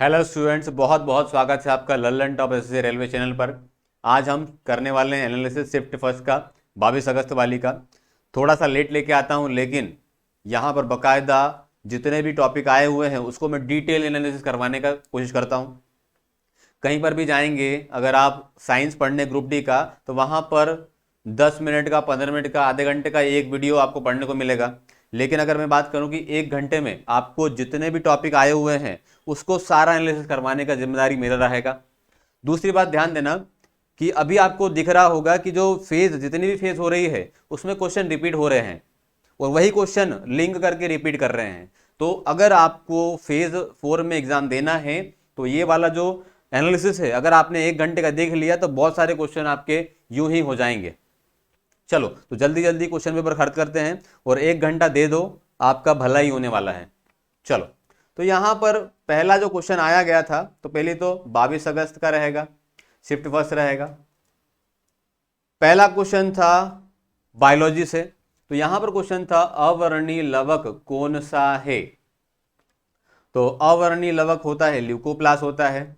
Hello students, बहुत बहुत स्वागत है आपका learn top SSC railway channel पर। आज हम करने वाले हैं एनालिसिस शिफ्ट फर्स्ट का 22 अगस्त वाली का। थोड़ा सा लेट लेके आता हूं, लेकिन यहाँ पर बकायदा जितने भी टॉपिक आए हुए हैं उसको मैं डिटेल एनालिसिस करवाने का कोशिश करता हूँ। कहीं पर भी जाएंगे अगर आप साइंस पढ़ने ग्रुप डी का, तो वहाँ पर 10 मिनट का, 15 मिनट का, आधे घंटे का एक वीडियो आपको पढ़ने को मिलेगा। लेकिन अगर मैं बात करूं कि 1 घंटे में आपको जितने भी टॉपिक आए हुए हैं उसको सारा एनालिसिस करवाने का जिम्मेदारी मेरा रहेगा। दूसरी बात ध्यान देना कि अभी आपको दिख रहा होगा कि जो फेज, जितनी भी फेज हो रही है उसमें क्वेश्चन रिपीट हो रहे हैं और वही क्वेश्चन लिंक करके रिपीट कर रहे हैं। तो अगर आपको फेज 4 में एग्जाम देना है तो ये वाला जो एनालिसिस है, अगर आपने 1 घंटे का देख लिया तो बहुत सारे क्वेश्चन आपके यूं ही हो जाएंगे। चलो तो जल्दी जल्दी क्वेश्चन पेपर खत्म करते हैं और 1 घंटा दे दो, आपका भला ही होने वाला है। चलो, तो यहां पर पहला जो क्वेश्चन आया गया था, तो पहले तो 22 अगस्त का रहेगा, शिफ्ट फर्स्ट रहेगा। पहला क्वेश्चन था बायोलॉजी से। तो यहां पर क्वेश्चन था अवर्णीय लवक कौन सा है। तो अवर्णीय लवक होता है ल्यूकोप्लास्ट होता है।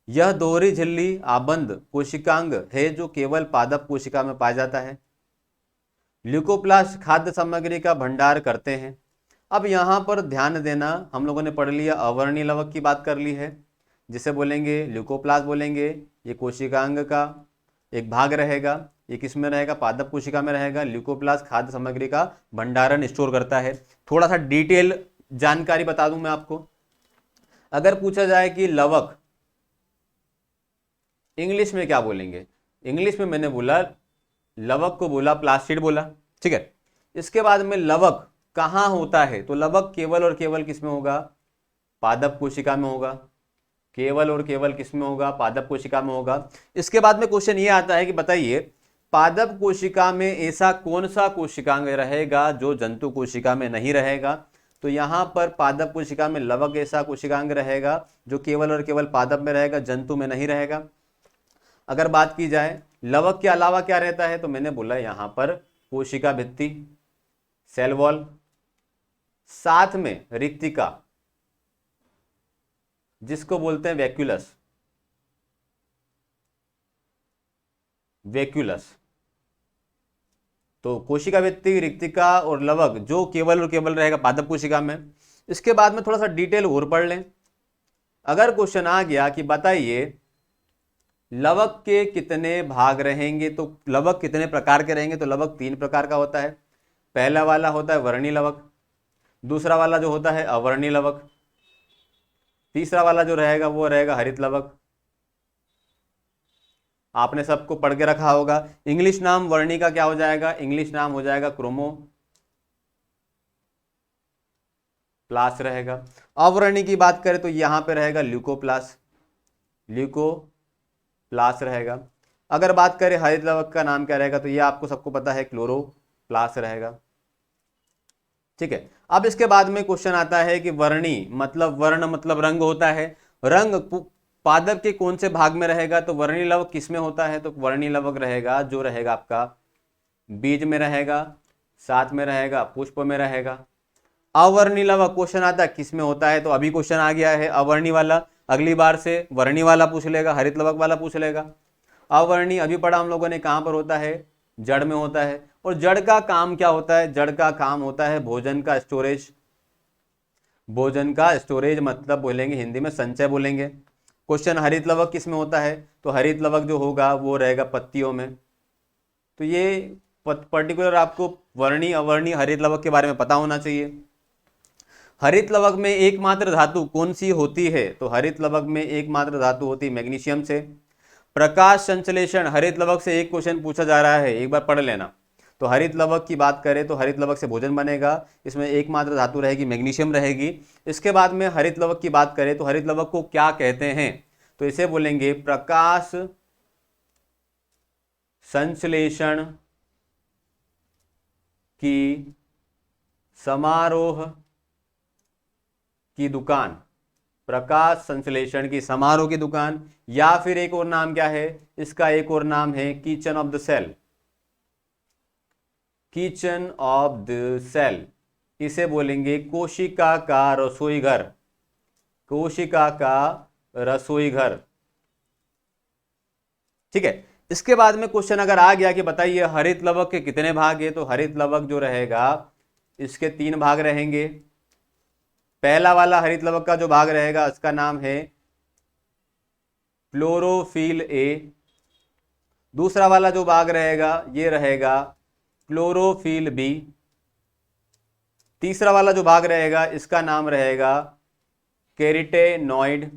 यह दोहरी झिल्ली आबंद कोशिकांग है जो केवल पादप कोशिका में पाया जाता है। ल्यूकोप्लास्ट खाद्य सामग्री का भंडार करते हैं। अब यहां पर ध्यान देना, हम लोगों ने पढ़ लिया अवर्णीय लवक की बात कर ली है, जिसे बोलेंगे ल्यूकोप्लास्ट बोलेंगे। ये कोशिकांग का एक भाग रहेगा। ये किस में रहेगा? पादप कोशिका में रहेगा। ल्यूकोप्लास्ट खाद्य सामग्री का भंडारण स्टोर करता है। थोड़ा सा डिटेल जानकारी बता दूं मैं आपको। अगर पूछा जाए कि लवक इंग्लिश में क्या बोलेंगे, इंग्लिश में मैंने बोला लवक को बोला प्लास्टिड बोला, ठीक है। इसके बाद में लवक कहां होता है, तो लवक केवल और केवल किस में होगा? पादप कोशिका में होगा। केवल और केवल किस में होगा? पादप कोशिका में होगा। इसके बाद में क्वेश्चन ये आता है कि बताइए पादप कोशिका में ऐसा कौन सा कोशिकांग रहेगा जो जंतु कोशिका में नहीं रहेगा। तो यहां पर पादप कोशिका में लवक ऐसा कोशिकांग रहेगा जो केवल और केवल पादप में रहेगा, जंतु में नहीं रहेगा। अगर बात की जाए लवक के अलावा क्या रहता है, तो मैंने बोला यहां पर कोशिका भित्ति, सेल वॉल, साथ में रिक्तिका जिसको बोलते हैं वैक्यूलस, वैक्यूलस। तो कोशिका भित्ति, रिक्तिका और लवक जो केवल और केवल रहेगा पादप कोशिका में। इसके बाद में थोड़ा सा डिटेल और पढ़ लें। अगर क्वेश्चन आ गया कि बताइए लवक के कितने भाग रहेंगे, तो लवक कितने प्रकार के रहेंगे, तो लवक 3 प्रकार का होता है। पहला वाला होता है वर्णी लवक, दूसरा वाला जो होता है अवर्णी लवक, तीसरा वाला जो रहेगा वो रहेगा हरित लवक। आपने सबको पढ़ के रखा होगा। इंग्लिश नाम वर्णी का क्या हो जाएगा? इंग्लिश नाम हो जाएगा क्रोमो प्लास रहेगा। अवर्णी की बात करें तो यहां पे रहेगा ल्यूकोप्लास, ल्यूकोप्लास रहेगा। अगर बात करें हरित लवक का नाम क्या रहेगा, तो ये आपको सबको पता है क्लोरोप्लास रहेगा, ठीक है। अब इसके बाद में क्वेश्चन आता है कि वर्णी मतलब वर्ण मतलब रंग होता है। रंग पादप के कौन से भाग में रहेगा, तो वर्णी लवक किस में होता है, तो वर्णी लवक रहेगा जो रहेगा आपका बीज में रहेगा, साथ में रहेगा पुष्प में रहेगा। अवर्णी लवक क्वेश्चन आता है किस में होता है, तो अभी क्वेश्चन आ गया है अवर्णी वाला, अगली बार से वर्णी वाला पूछ लेगा, हरित लवक वाला पूछ लेगा। अवर्णी अभी पढ़ा हम लोगों ने, कहां पर होता है? जड़ में होता है। और जड़ का काम क्या होता है? जड़ का काम होता है भोजन का स्टोरेज। भोजन का स्टोरेज मतलब बोलेंगे हिंदी में संचय बोलेंगे। क्वेश्चन हरित लवक किस में होता है, तो हरित लवक जो होगा वो रहेगा पत्तियों में। तो ये पर्टिकुलर आपको वर्णी अवर्णी हरित लवक के बारे में पता होना चाहिए। हरित लवक में एकमात्र धातु कौन सी होती है, तो हरित लवक में एकमात्र धातु होती है मैग्नीशियम से। प्रकाश संश्लेषण हरित लवक से एक क्वेश्चन पूछा जा रहा है, एक बार पढ़ लेना। तो हरित लवक की बात करें तो हरित लवक से भोजन बनेगा, इसमें एकमात्र धातु रहेगी मैग्नीशियम रहेगी। इसके बाद में हरित लवक की बात करें तो हरित लवक को क्या कहते हैं, तो इसे बोलेंगे प्रकाश संश्लेषण की समारोह की दुकान। प्रकाश संश्लेषण की समारोह की दुकान, या फिर एक और नाम क्या है इसका? एक और नाम है kitchen of the cell, kitchen of the cell. इसे बोलेंगे कोशिका का रसोई घर, कोशिका का रसोई घर। ठीक है, इसके बाद में क्वेश्चन अगर आ गया कि बताइए हरित लवक के कितने भाग है, तो हरित लवक जो रहेगा इसके 3 भाग रहेंगे। पहला वाला हरित लवक का जो भाग रहेगा इसका नाम है क्लोरोफिल ए। दूसरा वाला जो भाग रहेगा ये रहेगा क्लोरोफिल बी। तीसरा वाला जो भाग रहेगा इसका नाम रहेगा कैरोटेनॉइड,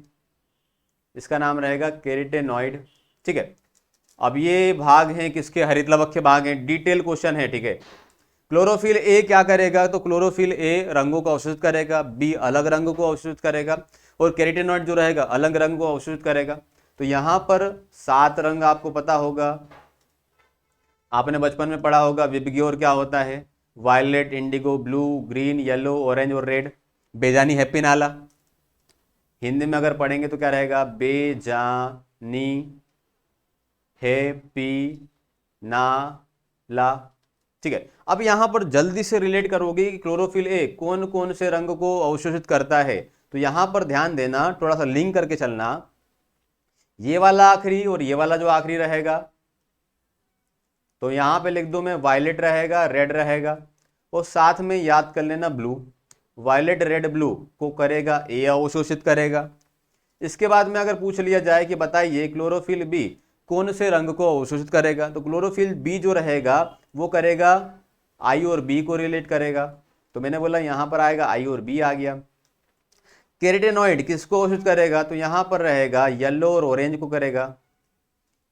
इसका नाम रहेगा कैरोटेनॉइड। ठीक है, अब ये भाग हैं किसके, हरित लवक के भाग हैं, डिटेल क्वेश्चन है। ठीक है, क्लोरोफिल ए क्या करेगा, तो क्लोरोफिल ए रंगों को अवशोषित करेगा, बी अलग रंग को अवशोषित करेगा, और कैरोटेनॉइड जो रहेगा अलग रंग को अवशोषित करेगा। तो यहां पर 7 रंग आपको पता होगा, आपने बचपन में पढ़ा होगा विबग्योर क्या होता है, violet, indigo, blue, green, yellow, orange और रेड। बेजानी हैप्पी नाला, हिंदी में अगर पढ़ेंगे तो क्या रहेगा, बेजानी हैप्पी नाला। ठीक है, अब यहां पर जल्दी से रिलेट करोगे कि क्लोरोफिल ए कौन कौन से रंग को अवशोषित करता है, तो यहां पर ध्यान देना, थोड़ा सा लिंक करके चलना। ये वाला आखिरी और ये वाला जो आखिरी रहेगा, तो यहां पे लिख दो मैं वायलेट रहेगा, रेड रहेगा, और साथ में याद कर लेना ब्लू। वायलेट, रेड, ब्लू को करेगा ए अवशोषित करेगा। इसके बाद में अगर पूछ लिया जाए कि बताइए क्लोरोफिल बी कौन से रंग को अवशोषित करेगा, तो क्लोरोफिल बी जो रहेगा वो करेगा आई और बी को रिलेट करेगा। तो मैंने बोला यहां पर आएगा आई और बी आ गया। कैरोटेनॉइड किसको अवशोषित करेगा, तो यहां पर रहेगा येलो और ऑरेंज को करेगा,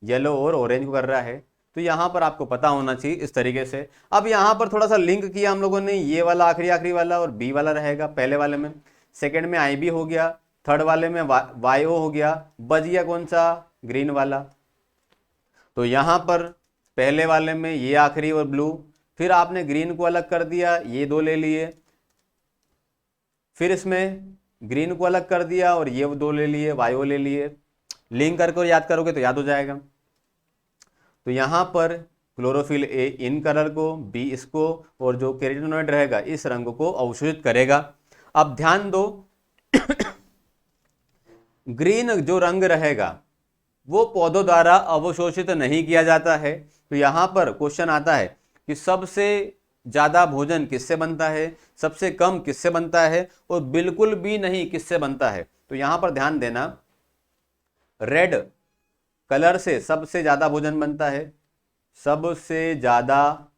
येलो और ऑरेंज को कर रहा है। तो यहां पर आपको पता होना चाहिए इस तरीके से। अब यहां पर थोड़ा सा लिंक किया हम लोगों ने, ये वाला आखिरी वाला और बी वाला रहेगा पहले वाले में, सेकंड में आई बी हो गया, थर्ड वाले में वायो हो गया, बच गया कौन सा, ग्रीन वाला। तो यहां पर पहले वाले में ये आखिरी और ब्लू, फिर आपने ग्रीन को अलग कर दिया, ये 2 ले लिए, फिर इसमें ग्रीन को अलग कर दिया और ये 2 ले लिए, वायो ले लिए। लिंक करके याद करोगे तो याद हो जाएगा। तो यहां पर क्लोरोफिल ए इन कलर को, बी इसको, और जो कैरोटेनॉइड रहेगा इस रंग को अवशोषित करेगा। अब ध्यान दो ग्रीन जो रंग रहेगा वो पौधों द्वारा अवशोषित नहीं किया जाता है। तो यहां पर क्वेश्चन आता है कि सबसे ज्यादा भोजन किससे बनता है, सबसे कम किससे बनता है, और बिल्कुल भी नहीं किससे बनता है। तो यहां पर ध्यान देना, रेड कलर से सबसे ज्यादा भोजन बनता है, सबसे ज्यादा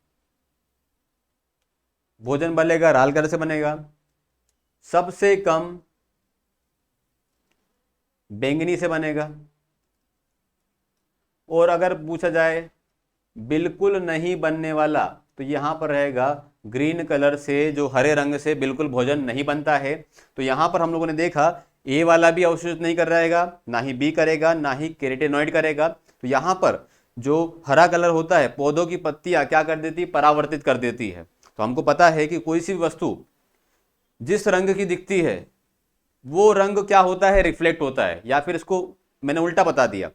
भोजन बनेगा लाल कलर से बनेगा, सबसे कम बैंगनी से बनेगा, और अगर पूछा जाए बिल्कुल नहीं बनने वाला तो यहां पर रहेगा ग्रीन कलर से, जो हरे रंग से बिल्कुल भोजन नहीं बनता है। तो यहां पर हम लोगों ने देखा ए वाला भी अवशोषित नहीं कर रहेगा, ना ही बी करेगा, ना ही कैरोटेनॉइड करेगा। तो यहां पर जो हरा कलर होता है पौधों की पत्तियां क्या कर देती, परावर्तित कर देती है। तो हमको पता है कि कोई सी भी वस्तु जिस रंग की दिखती है वो रंग क्या होता है, रिफ्लेक्ट होता है, या फिर इसको मैंने उल्टा बता दिया,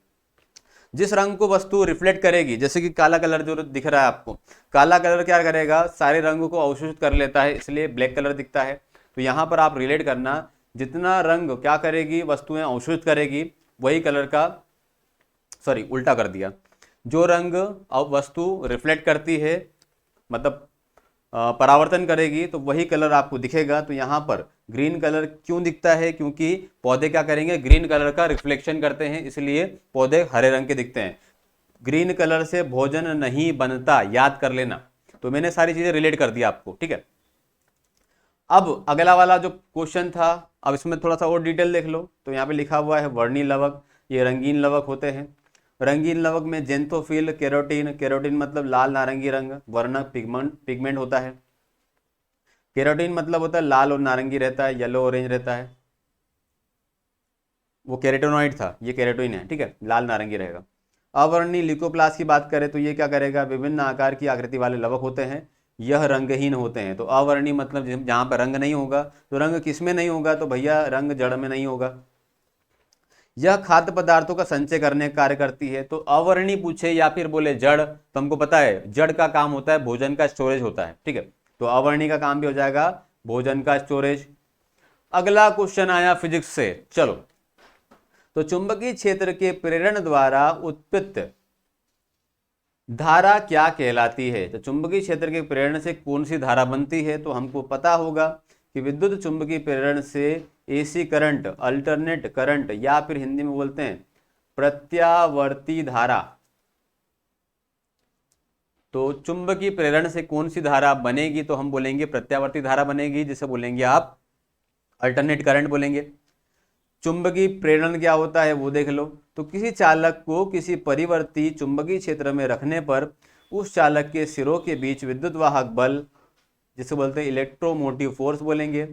जिस रंग को वस्तु रिफ्लेक्ट करेगी, जैसे कि काला कलर जो दिख रहा है आपको, काला कलर क्या करेगा, सारे रंगों को अवशोषित कर लेता है, इसलिए ब्लैक कलर दिखता है। तो यहां पर आप रिलेट करना, जितना रंग क्या करेगी, वस्तुएं अवशोषित करेगी, वही कलर का, सॉरी उल्टा कर दिया, जो रंग वस्तु रिफ्लेक्ट करती है मतलब परावर्तन करेगी तो वही कलर आपको दिखेगा। तो यहां पर ग्रीन कलर क्यों दिखता है, क्योंकि पौधे क्या करेंगे, ग्रीन कलर का रिफ्लेक्शन करते हैं, इसलिए पौधे हरे रंग के दिखते हैं। ग्रीन कलर से भोजन नहीं बनता, याद कर लेना। तो मैंने सारी चीजें रिलेट कर दी आपको, ठीक है। अब अगला वाला जो क्वेश्चन था, अब इसमें थोड़ा सा और डिटेल देख लो। तो यहाँ पे लिखा हुआ है वर्णी लवक, ये रंगीन लवक होते हैं। रंगीन लवक में जेंथोफिल, केरोटीन, केरोटीन मतलब लाल नारंगी रंग, वर्णक पिगमेंट होता है। केरोटीन मतलब होता है लाल और नारंगी रहता है, येलो ऑरेंज रहता है। वो केरोटिनॉइड था, ये केरोटीन है, ठीक है, लाल नारंगी रहेगा। अवर्णी ल्यूकोप्लास्ट की बात करें तो ये क्या करेगा, विभिन्न आकार की आकृति वाले लवक होते हैं, यह रंगहीन होते हैं। तो अवर्णी मतलब जहां पर रंग नहीं होगा, तो रंग किसमें नहीं होगा, तो भैया रंग जड़ में नहीं होगा। यह खाद्य पदार्थों का संचय करने का कार्य करती है। तो अवर्णी पूछे या फिर बोले जड़, तो हमको पता है जड़ का काम होता है भोजन का स्टोरेज होता है, ठीक है। तो अवर्णी का काम भी हो जाएगा भोजन का स्टोरेज। अगला क्वेश्चन आया फिजिक्स से, चलो। तो चुंबकीय क्षेत्र के प्रेरण द्वारा उत्पन्न धारा क्या कहलाती है? तो चुंबकीय क्षेत्र के प्रेरण से कौन सी धारा बनती है? तो हमको पता होगा कि विद्युत चुंबकीय प्रेरण से एसी करंट, अल्टरनेट करंट, या फिर हिंदी में बोलते हैं प्रत्यावर्ती धारा। तो चुंबकीय प्रेरण से कौन सी धारा बनेगी? तो हम बोलेंगे प्रत्यावर्ती धारा बनेगी, जिसे बोलेंगे आप अल्टरनेट करंट बोलेंगे। चुंबकीय प्रेरण क्या होता है वो देख लो। तो किसी चालक को किसी परिवर्ती चुंबकीय क्षेत्र में रखने पर उस चालक के सिरों के बीच विद्युत वाहक बल, जिसे बोलते हैं इलेक्ट्रोमोटिव फोर्स बोलेंगे।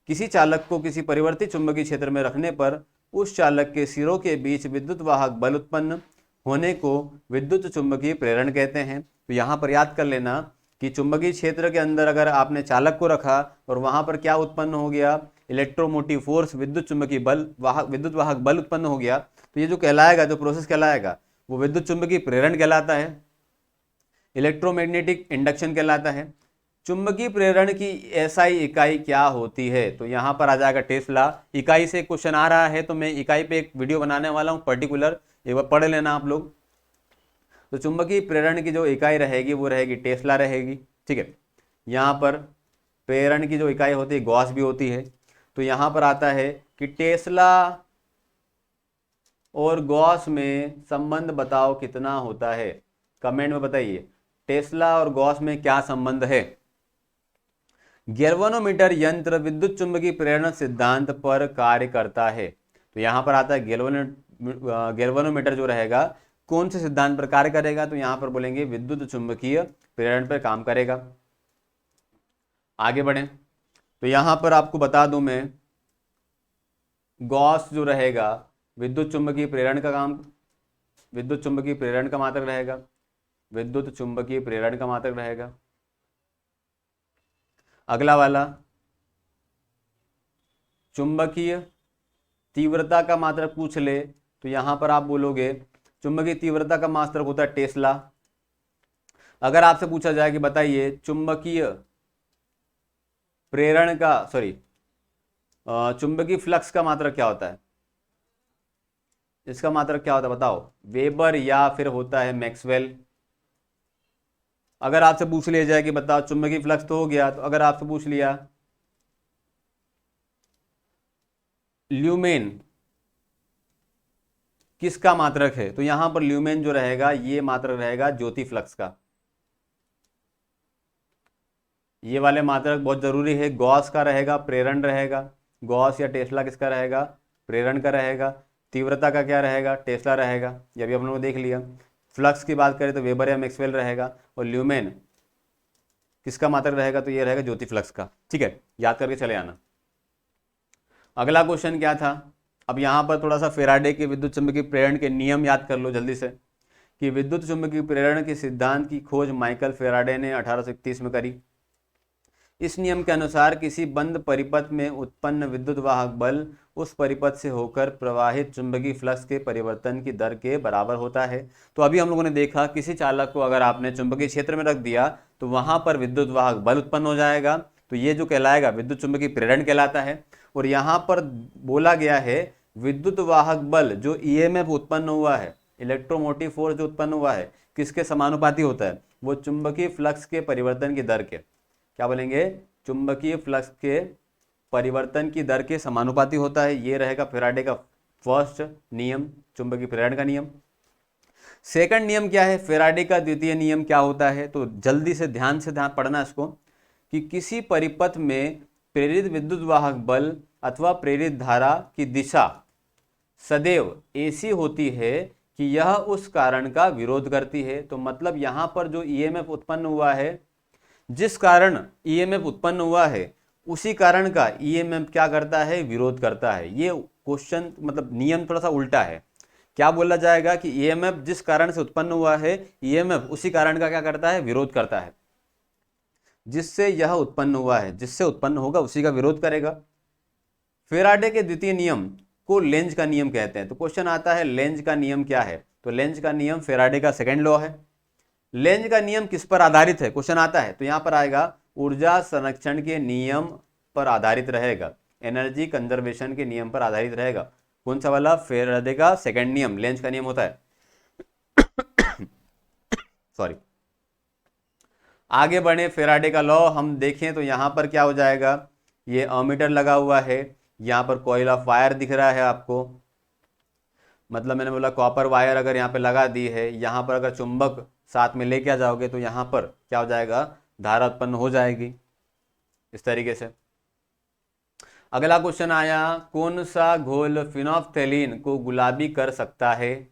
किसी चालक को किसी परिवर्ती चुंबकीय क्षेत्र में रखने पर उस चालक के सिरों के बीच विद्युत वाहक बल उत्पन्न होने को विद्युत चुंबकीय प्रेरण कहते हैं। तो यहाँ पर याद कर लेना कि चुंबकीय क्षेत्र के अंदर अगर आपने चालक को रखा और वहां पर क्या उत्पन्न हो गया? इलेक्ट्रोमोटिव फोर्स, विद्युत चुंबकीय बल, विद्युत वाहक बल उत्पन्न हो गया। तो ये जो कहलाएगा, जो प्रोसेस कहलाएगा, वो विद्युत चुंबकीय प्रेरण कहलाता है, इलेक्ट्रोमैग्नेटिक इंडक्शन कहलाता है। चुंबकीय प्रेरण की एसआई इकाई क्या होती है? तो यहाँ पर आ जाएगा टेस्ला। इकाई से क्वेश्चन आ रहा है तो मैं इकाई पे एक वीडियो बनाने वाला हूँ पर्टिकुलर, एक बार पढ़ लेना आप लोग। तो चुंबकीय प्रेरण की जो इकाई रहेगी वो रहेगी टेस्ला रहेगी, ठीक है। यहाँ पर प्रेरण की जो इकाई होती है गॉस भी होती है। तो यहाँ पर आता है कि टेस्ला और गॉस में संबंध बताओ कितना होता है? कमेंट में बताइए टेस्ला और गॉस में क्या संबंध है। गैल्वेनोमीटर यंत्र विद्युत चुंबकीय प्रेरण सिद्धांत पर कार्य करता है। तो यहाँ पर आता है गैल्वेनोमीटर जो रहेगा कौन से सिद्धांत पर कार्य करेगा? तो यहाँ पर बोलेंगे विद्युत चुंबकीय प्रेरण पर काम करेगा। आगे बढ़ें तो यहाँ पर आपको बता दूं मैं, गॉस जो रहेगा विद्युत चुंबकीय प्रेरण का काम, विद्युत चुंबकीय प्रेरण का मात्रक रहेगा, विद्युत चुंबकीय प्रेरण का मात्रक रहेगा। अगला वाला चुंबकीय तीव्रता का मात्रक पूछ ले तो यहां पर आप बोलोगे चुंबकीय तीव्रता का मात्रक होता है टेस्ला। अगर आपसे पूछा जाए कि बताइए चुंबकीय प्रेरण का, चुंबकीय फ्लक्स का मात्रक क्या होता है? इसका मात्रक क्या होता है बताओ? वेबर या फिर होता है मैक्सवेल। अगर आपसे पूछ लिया जाए कि बताओ चुंबकीय फ्लक्स तो हो गया, तो अगर आपसे पूछ लिया ल्यूमेन किसका मात्रक है? तो यहां पर ल्यूमेन जो रहेगा ये मात्रक रहेगा ज्योति फ्लक्स का। ये वाले मात्रक बहुत जरूरी है। गॉस का रहेगा प्रेरण रहेगा, गॉस या टेस्ला किसका रहेगा? प्रेरण का रहेगा। तीव्रता का क्या रहेगा? टेस्ला रहेगा, ये भी हम लोगों ने देख लिया। फ्लक्स की बात करें तो वेबर या मैक्सवेल रहेगा, और ल्यूमेन किसका मात्रक रहेगा? तो ये रहेगा ज्योति फ्लक्स का, ठीक है, याद करके चले आना। अगला क्वेश्चन क्या था? अब यहाँ पर थोड़ा सा फेराडे के विद्युत चुंबकीय प्रेरण के नियम याद कर लो जल्दी से, कि विद्युत चुंबकीय प्रेरण के सिद्धांत की खोज माइकल फेराडे ने 1831 में करी। इस नियम के अनुसार किसी बंद परिपथ में उत्पन्न विद्युत वाहक बल उस परिपथ से होकर प्रवाहित चुंबकीय फ्लक्स के परिवर्तन की दर के बराबर होता है। तो अभी हम लोगों ने देखा किसी चालक को अगर आपने चुंबकीय क्षेत्र में रख दिया तो वहां पर विद्युत वाहक बल उत्पन्न हो जाएगा, तो ये जो कहलाएगा विद्युत चुंबकीय प्रेरण कहलाता है। और यहाँ पर बोला गया है विद्युत वाहक बल जो ईएमएफ उत्पन्न हुआ है, इलेक्ट्रोमोटिव फोर्स जो उत्पन्न हुआ है, किसके समानुपाती होता है? वो चुंबकीय फ्लक्स के परिवर्तन की दर के, क्या बोलेंगे? चुंबकीय फ्लक्स के परिवर्तन की दर के समानुपाती होता है। ये रहेगा फेराडे का फर्स्ट नियम, चुंबकीय प्रेरण का नियम। सेकंड नियम क्या है? फेराडे का द्वितीय नियम क्या होता है? तो जल्दी से ध्यान पढ़ना इसको, कि किसी परिपथ में प्रेरित विद्युत वाहक बल अथवा प्रेरित धारा की दिशा सदैव ऐसी होती है कि यह उस कारण का विरोध करती है। तो मतलब यहाँ पर जो ईएमएफ उत्पन्न हुआ है, जिस कारण ईएमएफ उत्पन्न हुआ है उसी कारण का ईएमएफ क्या करता है? विरोध करता है। ये क्वेश्चन मतलब नियम थोड़ा सा उल्टा है। क्या बोला जाएगा कि ईएमएफ जिस कारण से उत्पन्न हुआ है, ईएमएफ उसी कारण का क्या करता है? विरोध करता है। जिससे यह उत्पन्न हुआ है, जिससे उत्पन्न होगा उसी का विरोध करेगा। फेराडे के द्वितीय नियम को लेंज का नियम कहते हैं। तो क्वेश्चन आता है लेंज का नियम क्या है? तो लेंज का नियम फेराडे का सेकंड लॉ है। लेंज का नियम किस पर आधारित है? क्वेश्चन आता है तो यहां पर आएगा ऊर्जा संरक्षण के नियम पर आधारित रहेगा। एनर्जी कंजर्वेशन के नियम पर आधारित रहेगा। कौन सा वाला? फेराडे का सेकंड नियम, लेंज का नियम होता है। सॉरी। आगे बढ़े, फेराडे का लॉ हम देखें तो यहाँ पर क्या हो जाएगा, ये अमीटर लगा हुआ है, यहाँ पर कॉइल ऑफ वायर दिख रहा है आपको, मतलब मैंने बोला कॉपर वायर अगर यहाँ पे लगा दी है, यहाँ पर अगर चुंबक साथ में लेके आ जाओगे तो यहाँ पर क्या हो जाएगा, धारा उत्पन्न हो जाएगी इस तरीके से। अगला क्वेश्चन आया, कौन सा घोल फिनोफ्थेलीन को गुलाबी कर सकता है?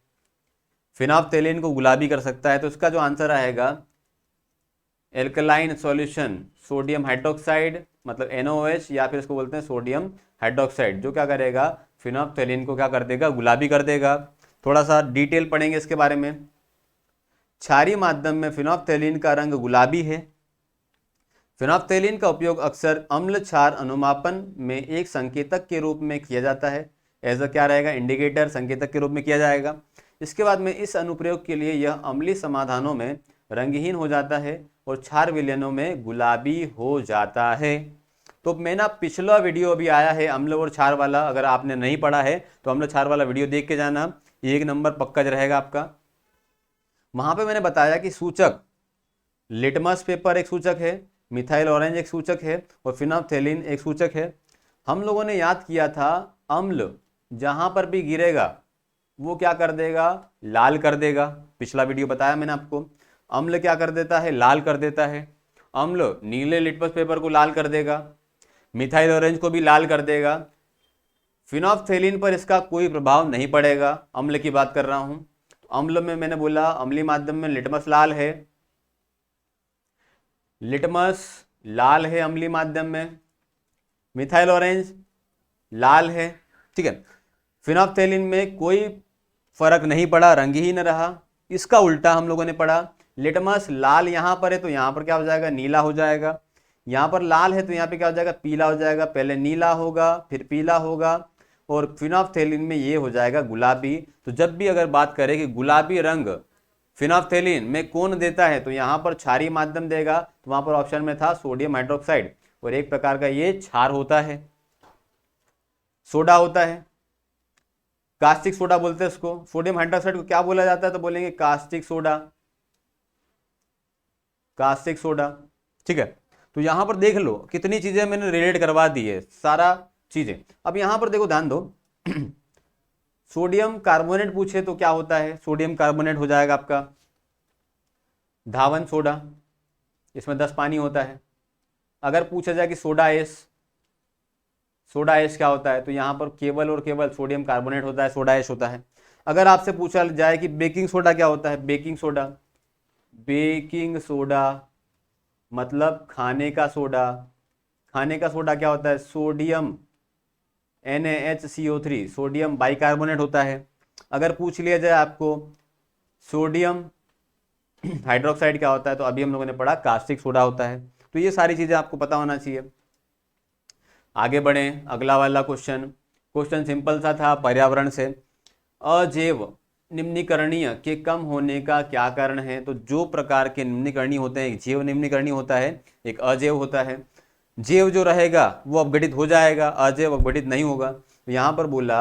फिनोफ्थेलीन को गुलाबी कर सकता है तो इसका जो आंसर आएगा, एल्कलाइन सॉल्यूशन सोडियम हाइड्रोक्साइड, मतलब NaOH, या फिर इसको बोलते हैं सोडियम हाइड्रोक्साइड, जो क्या करेगा, फिनोफ्थेलीन को क्या कर देगा, गुलाबी कर देगा। थोड़ा सा डिटेल पढ़ेंगे इसके बारे में। क्षारीय माध्यम में फिनोफ्थेलीन का रंग गुलाबी है। फिनोफ्थेलीन का उपयोग अक्सर अम्ल क्षार अनुमापन में एक संकेतक के रूप में किया जाता है। एज अ क्या रहेगा, इंडिकेटर, संकेतक के रूप में किया जाएगा। इसके बाद में इस अनुप्रयोग के लिए यह अम्लीय समाधानों में रंगहीन हो जाता है और क्षार विलयनों में गुलाबी हो जाता है। तो मैंने पिछला वीडियो अभी आया है अम्ल और क्षार वाला, अगर आपने नहीं पढ़ा है तो अम्ल क्षार वाला वीडियो देख के जाना, 1 नंबर पक्का रहेगा आपका। वहां पे मैंने बताया कि सूचक, लिटमस पेपर एक सूचक है, मिथाइल ऑरेंज एक सूचक है और फिनोफ्थेलीन एक सूचक है। हम लोगों ने याद किया था अम्ल जहां पर भी गिरेगा वो क्या कर देगा, लाल कर देगा। पिछला वीडियो बताया मैंने आपको, अम्ल क्या कर देता है, लाल कर देता है। अम्ल नीले लिटमस पेपर को लाल कर देगा, मिथाइल ऑरेंज को भी लाल कर देगा। फिनोफ्थेलीन पर इसका कोई प्रभाव नहीं पड़ेगा, अम्ल की बात कर रहा हूं। अम्ल में मैंने बोला अम्लीय माध्यम में लिटमस लाल है, लिटमस लाल है अम्लीय माध्यम में, मिथाइल ऑरेंज लाल है, ठीक है। फिनोफ्थेलीन में कोई फर्क नहीं पड़ा, रंगहीन रहा। इसका उल्टा हम लोगों ने पढ़ा, लिटमस लाल यहां पर है तो यहां पर क्या हो जाएगा, नीला हो जाएगा। यहां पर लाल है तो यहां पे क्या हो जाएगा, पीला हो जाएगा। पहले नीला होगा फिर पीला होगा और फिनोफ्थेलीन में ये हो जाएगा गुलाबी। तो जब भी अगर बात करें कि गुलाबी रंग फिनोफ्थेलीन में कौन देता है तो यहां पर क्षारीय माध्यम देगा, तो वहां पर ऑप्शन में था सोडियम हाइड्रोक्साइड, और एक प्रकार का ये क्षार होता है, सोडा होता है, कास्टिक सोडा बोलते हैं इसको। सोडियम हाइड्रोक्साइड को क्या बोला जाता है, तो बोलेंगे कास्टिक सोडा, कास्टिक सोडा, ठीक है। तो यहां पर देख लो कितनी चीजें मैंने रिलेट करवा दी है, सारा चीजें। अब यहां पर देखो, ध्यान दो, सोडियम कार्बोनेट पूछे तो क्या होता है, सोडियम कार्बोनेट हो जाएगा आपका धावन सोडा, इसमें 10 पानी होता है। अगर पूछा जाए कि सोडा एस, सोडा एश क्या होता है, तो यहां पर केवल और केवल सोडियम कार्बोनेट होता है, सोडा एश होता है। अगर आपसे पूछा जाए कि बेकिंग सोडा क्या होता है, बेकिंग सोडा, बेकिंग सोडा मतलब खाने का सोडा, खाने का सोडा क्या होता है, सोडियम NaHCO3, सोडियम बाइकार्बोनेट होता है। अगर पूछ लिया जाए आपको सोडियम हाइड्रोक्साइड क्या होता है, तो अभी हम लोगों ने पढ़ा कास्टिक सोडा होता है। तो ये सारी चीजें आपको पता होना चाहिए। आगे बढ़ें, अगला वाला क्वेश्चन, क्वेश्चन सिंपल सा था, पर्यावरण से। अजैव निम्नीकरणीय के कम होने का क्या कारण है? तो जो प्रकार के निम्नीकरणीय होते हैं, एक जैव निम्नीकरणीय होता है, एक अजैव होता है। जैव जो रहेगा वो अपघटित हो जाएगा, अजैव अपघटित नहीं होगा। तो यहाँ पर बोला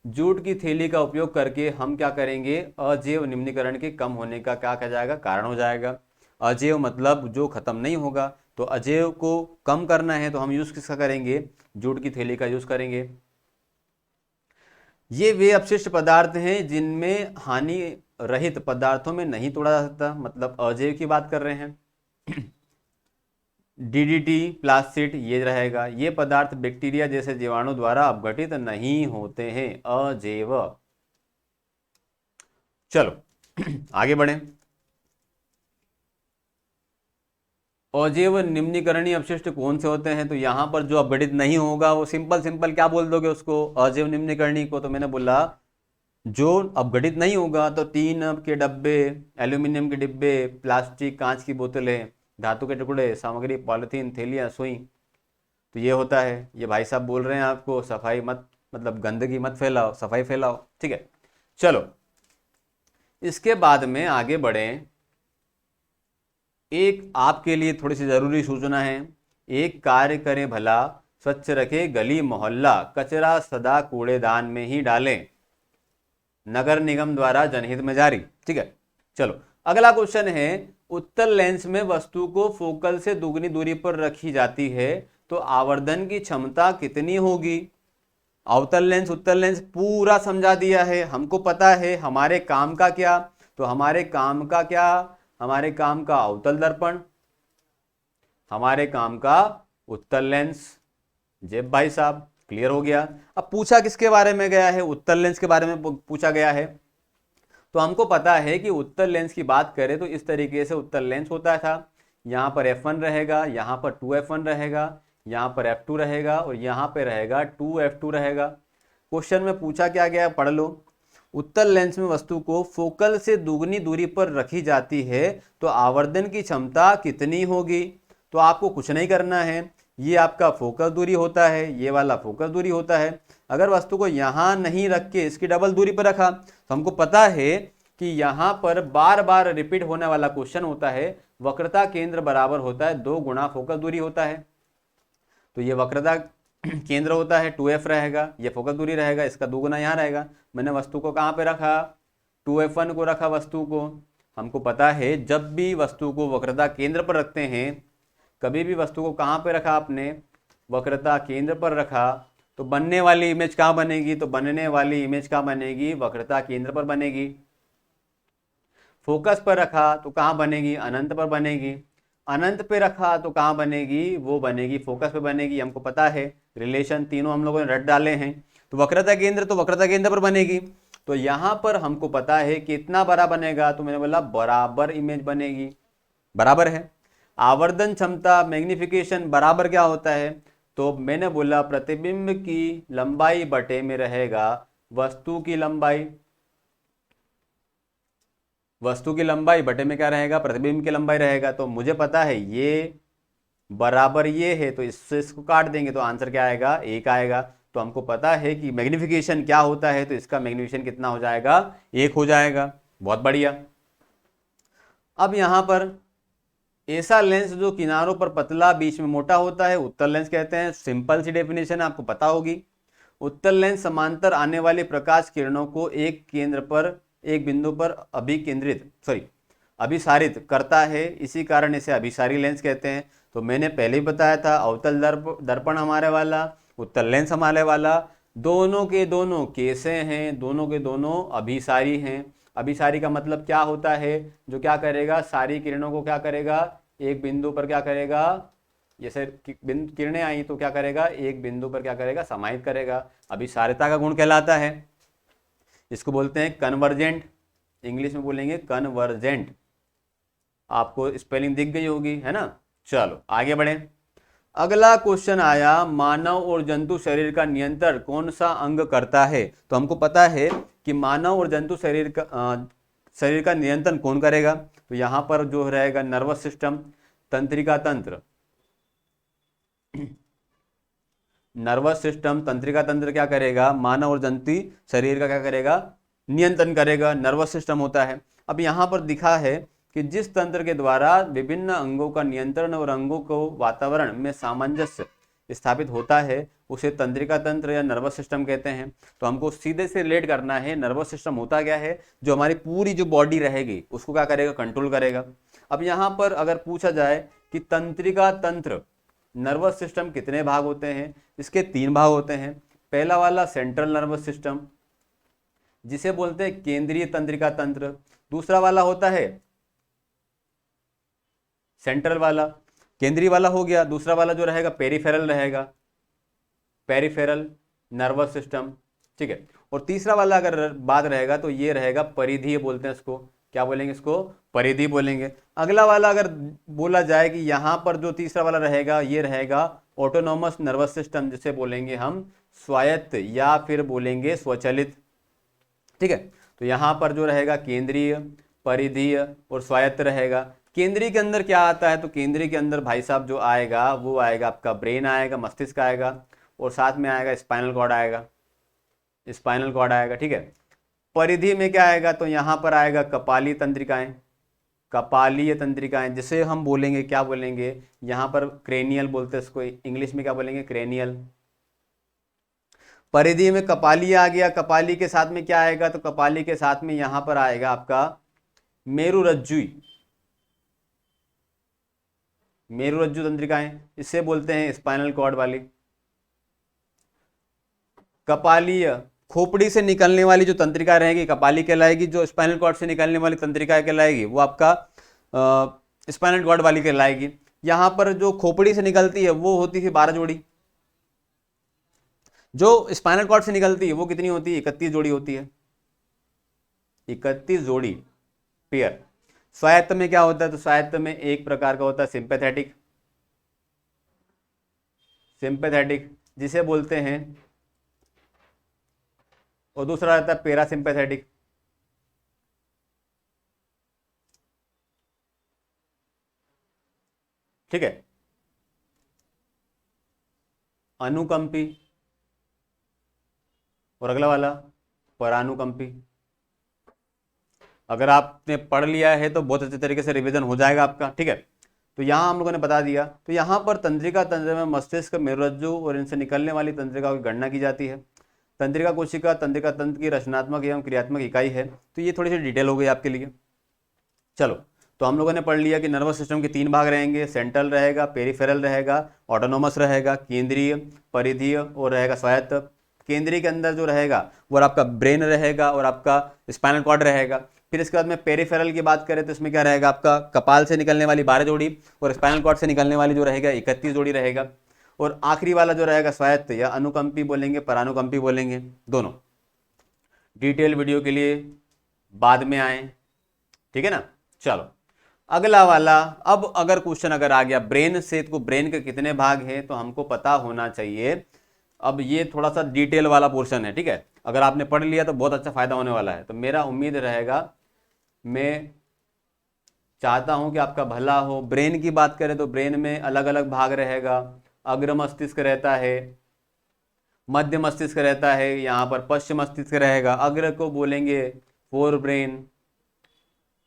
जूट की थैली का उपयोग करके हम क्या करेंगे, अजैव निम्नीकरण के कम होने का क्या कहा जाएगा, कारण हो जाएगा। अजैव मतलब जो खत्म नहीं होगा, तो अजैव को कम करना है तो हम यूज किसका करेंगे, जूट की थैली का यूज करेंगे। ये वे अपशिष्ट पदार्थ हैं जिनमें हानि रहित पदार्थों में नहीं तोड़ा जा सकता, मतलब अजैव की बात कर रहे हैं। DDT, प्लास्टिड ये रहेगा। ये पदार्थ बैक्टीरिया जैसे जीवाणु द्वारा अपघटित नहीं होते हैं, अजैव। चलो आगे बढ़े। अजैव निम्नीकरणीय अपशिष्ट कौन से होते हैं, तो यहां पर जो अपघटित नहीं होगा वो सिंपल सिंपल क्या बोल दोगे उसको, अजैव निम्नीकरणीय को। तो मैंने बोला जो अपघटित नहीं होगा तो टीन के डब्बे, एल्यूमिनियम के डिब्बे, प्लास्टिक, कांच की बोतलें, धातु के टुकड़े, सामग्री, पॉलिथीन, थैलियां, सुई। तो ये होता है, ये भाई साहब बोल रहे हैं आपको सफाई मत, मतलब गंदगी मत फैलाओ, सफाई फैलाओ, ठीक है। चलो इसके बाद में आगे बढ़ें, एक आपके लिए थोड़ी सी जरूरी सूचना है। एक कार्य करें भला स्वच्छ रखे गली मोहल्ला, कचरा सदा कूड़ेदान में ही डालें, नगर निगम द्वारा जनहित में जारी। ठीक है, चलो अगला क्वेश्चन है, उत्तल लेंस में वस्तु को फोकल से दुगनी दूरी पर रखी जाती है तो आवर्धन की क्षमता कितनी होगी। अवतल लेंस उत्तल लेंस पूरा समझा दिया है, हमको पता है हमारे काम का क्या, तो हमारे काम का क्या, हमारे काम का अवतल दर्पण, हमारे काम का उत्तल लेंस। जेब भाई साहब क्लियर हो गया। अब पूछा किसके बारे में गया है, उत्तल लेंस के बारे में पूछा गया है। तो हमको पता है कि उत्तल लेंस की बात करें तो इस तरीके से उत्तल लेंस होता था, यहाँ पर f1 रहेगा, यहाँ पर 2f1 रहेगा, यहाँ पर f2 रहेगा और यहाँ पे रहेगा 2f2 रहेगा। क्वेश्चन में पूछा क्या गया, पढ़ लो। उत्तल लेंस में वस्तु को फोकल से दुगनी दूरी पर रखी जाती है तो आवर्धन की क्षमता कितनी होगी। तो आपको कुछ नहीं करना है, ये आपका फोकस दूरी होता है, ये वाला फोकस दूरी होता है। अगर वस्तु को यहाँ नहीं रख के इसकी डबल दूरी पर रखा तो हमको पता है कि यहाँ पर बार बार रिपीट होने वाला क्वेश्चन होता है, वक्रता केंद्र बराबर होता है 2 गुना फोकस दूरी होता है। तो ये वक्रता केंद्र होता है 2f रहेगा, ये फोकस दूरी रहेगा, इसका 2 गुना यहाँ रहेगा। मैंने वस्तु को कहाँ पे रखा, 2f1 को रखा वस्तु को। हमको पता है जब भी वस्तु को वक्रता केंद्र पर रखते हैं, कभी भी वस्तु को कहाँ पे रखा आपने, वक्रता केंद्र पर रखा, तो बनने वाली इमेज कहाँ बनेगी, तो बनने वाली इमेज कहाँ बनेगी, वक्रता केंद्र पर बनेगी। फोकस पर रखा तो कहाँ बनेगी, अनंत पर बनेगी। अनंत पे रखा तो कहाँ बनेगी, वो बनेगी फोकस पे बनेगी। हमको पता है रिलेशन तीनों हम लोगों ने रट डाले हैं। तो वक्रता केंद्र तो वक्रता केंद्र पर बनेगी। तो यहाँ पर हमको पता है कितना बड़ा बनेगा, तो मैंने बोला बराबर इमेज बनेगी, बराबर है। आवर्धन क्षमता मैग्निफिकेशन बराबर क्या होता है, तो मैंने बोला प्रतिबिंब की लंबाई बटे में रहेगा वस्तु की लंबाई। वस्तु की लंबाई बटे में क्या रहेगा, प्रतिबिंब की लंबाई रहेगा। तो मुझे पता है ये बराबर ये है, तो इससे इसको काट देंगे तो आंसर क्या आएगा, 1 आएगा। तो हमको पता है कि मैग्निफिकेशन क्या होता है, तो इसका मैग्निफिकेशन कितना हो जाएगा, 1 हो जाएगा। बहुत बढ़िया। अब यहां पर ऐसा लेंस जो किनारों पर पतला बीच में मोटा होता है उत्तल लेंस कहते हैं। सिंपल सी डेफिनेशन आपको पता होगी। उत्तल लेंस समांतर आने वाली प्रकाश किरणों को एक केंद्र पर, एक बिंदु पर अभिसारित करता है, इसी कारण इसे अभिसारी लेंस कहते हैं। तो मैंने पहले ही बताया था अवतल दर्पण हमारे वाला, उत्तल लेंस हमारे वाला, दोनों के दोनों कैसे हैं, दोनों के दोनों अभिसारी हैं। अभिसारी का मतलब क्या होता है, जो क्या करेगा, सारी किरणों को क्या करेगा, एक बिंदु पर क्या करेगा, जैसे किरणें आई तो क्या करेगा, एक बिंदु पर क्या करेगा, समाहित करेगा। अभिसारिता का गुण कहलाता है। इसको बोलते हैं कन्वर्जेंट, इंग्लिश में बोलेंगे कन्वर्जेंट। आपको स्पेलिंग दिख गई होगी, है ना। चलो आगे बढ़े। अगला क्वेश्चन आया, मानव और जंतु शरीर का नियंत्रण कौन सा अंग करता है। तो हमको पता है कि मानव और जंतु शरीर का नियंत्रण कौन करेगा। तो यहाँ पर जो रहेगा नर्वस सिस्टम, तंत्रिका तंत्र, नर्वस सिस्टम तंत्रिका तंत्र क्या करेगा, मानव और जंतु शरीर का क्या करेगा, नियंत्रण करेगा, नर्वस सिस्टम होता है। अब यहाँ पर दिखा है कि जिस तंत्र के द्वारा विभिन्न अंगों का नियंत्रण और अंगों को वातावरण में सामंजस्य स्थापित होता है उसे तंत्रिका तंत्र या नर्वस सिस्टम कहते हैं। तो हमको सीधे से रिलेट करना है, नर्वस सिस्टम होता क्या है, जो हमारी पूरी जो बॉडी रहेगी उसको क्या करेगा, कंट्रोल करेगा। अब यहाँ पर अगर पूछा जाए कि तंत्रिका तंत्र नर्वस सिस्टम कितने भाग होते हैं, इसके 3 भाग होते हैं। पहला वाला सेंट्रल नर्वस सिस्टम जिसे बोलते हैं केंद्रीय तंत्रिका तंत्र, दूसरा वाला होता है सेंट्रल वाला, केंद्रीय वाला हो गया, दूसरा वाला जो रहेगा पेरिफेरल रहेगा, पेरिफेरल नर्वस सिस्टम, ठीक है। और तीसरा वाला अगर बात रहेगा तो ये रहेगा परिधीय, बोलते हैं इसको, क्या बोलेंगे, इसको परिधि बोलेंगे। अगला वाला अगर बोला जाए कि यहाँ पर जो तीसरा वाला रहेगा ये रहेगा ऑटोनोमस नर्वस सिस्टम, जिसे बोलेंगे हम स्वायत्त या फिर बोलेंगे स्वचालित, ठीक है। तो यहाँ पर जो रहेगा केंद्रीय, परिधीय और स्वायत्त रहेगा। केंद्रीय के अंदर क्या आता है, तो केंद्रीय के अंदर भाई साहब जो आएगा वो आएगा आपका ब्रेन आएगा, मस्तिष्क आएगा और साथ में आएगा स्पाइनल कॉर्ड आएगा, स्पाइनल कॉर्ड आएगा, ठीक है। परिधि में क्या आएगा, तो यहाँ पर आएगा कपाली तंत्रिकाएं, कपालीय तंत्रिकाएं, जिसे हम बोलेंगे, क्या बोलेंगे, यहाँ पर क्रेनियल बोलते हैं इसको, इंग्लिश में क्या बोलेंगे, क्रेनियल। परिधि में कपाली आ गया, कपाली के साथ में क्या आएगा, तो कपाली के साथ में यहां पर आएगा आपका मेरुरज्जु, मेरुरज्जु तंत्रिकाएं, इसे बोलते हैं स्पाइनल कॉर्ड वाली। कपालीय, खोपड़ी से निकलने वाली जो तंत्रिका रहेगी कपाली कहलाएगी, जो स्पाइनल कॉर्ड से निकलने वाली तंत्रिका कहलाएगी वो आपका स्पाइनल कॉर्ड वाली कहलाएगी। यहां पर जो खोपड़ी से निकलती है वो होती है 12 जोड़ी, जो स्पाइनल कॉर्ड से निकलती है वो कितनी होती है, 31 जोड़ी होती है, 31 जोड़ी पेयर। स्वायत्त में क्या होता है, तो स्वायत्त में एक प्रकार का होता है सिंपैथेटिक, सिंपैथेटिक जिसे बोलते हैं, और दूसरा रहता है पैरासिम्पैथेटिक। ठीक है, अनुकंपी, और अगला वाला परानुकंपी। अगर आपने पढ़ लिया है तो बहुत अच्छे तरीके से रिवीजन हो जाएगा आपका। ठीक है, तो यहाँ हम लोगों ने बता दिया। तो यहाँ पर तंत्रिका तंत्र में मस्तिष्क, मेरुरज्जु और इनसे निकलने वाली तंत्रिका की गणना की जाती है। तंत्रिका कोशिका तंत्रिका तंत्र की रचनात्मक एवं क्रियात्मक इकाई है। तो ये थोड़ी सी डिटेल हो गई आपके लिए। चलो, तो हम लोगों ने पढ़ लिया कि नर्वस सिस्टम के 3 भाग रहेंगे, सेंट्रल रहेगा, पेरिफेरल रहेगा, ऑटोनोमस रहेगा, केंद्रीय, परिधीय और रहेगा स्वायत्त। केंद्रीय के अंदर जो रहेगा वो आपका ब्रेन रहेगा और आपका स्पाइनल कॉर्ड रहेगा। फिर इसके बाद में पेरिफेरल की बात करें तो इसमें क्या रहेगा, आपका कपाल से निकलने वाली 12 जोड़ी और स्पाइनल कॉर्ड से निकलने वाली जो रहेगा 31 जोड़ी रहेगा। और आखिरी वाला जो रहेगा स्वायत्त, या अनुकंपी बोलेंगे, परानुकंपी बोलेंगे, दोनों। डिटेल वीडियो के लिए बाद में आए, ठीक है ना। चलो अगला वाला, अब अगर क्वेश्चन अगर आ गया ब्रेन से, तो ब्रेन के कितने भाग हैं तो हमको पता होना चाहिए। अब ये थोड़ा सा डिटेल वाला पोर्शन है, ठीक है। अगर आपने पढ़ लिया तो बहुत अच्छा फायदा होने वाला है। तो मेरा उम्मीद रहेगा, मैं चाहता हूं कि आपका भला हो। ब्रेन की बात करें तो ब्रेन में अलग अलग भाग रहेगा। अग्र मस्तिष्क रहता है, मध्य मस्तिष्क रहता है, यहाँ पर पश्चिम मस्तिष्क रहेगा। अग्र को बोलेंगे फोर ब्रेन,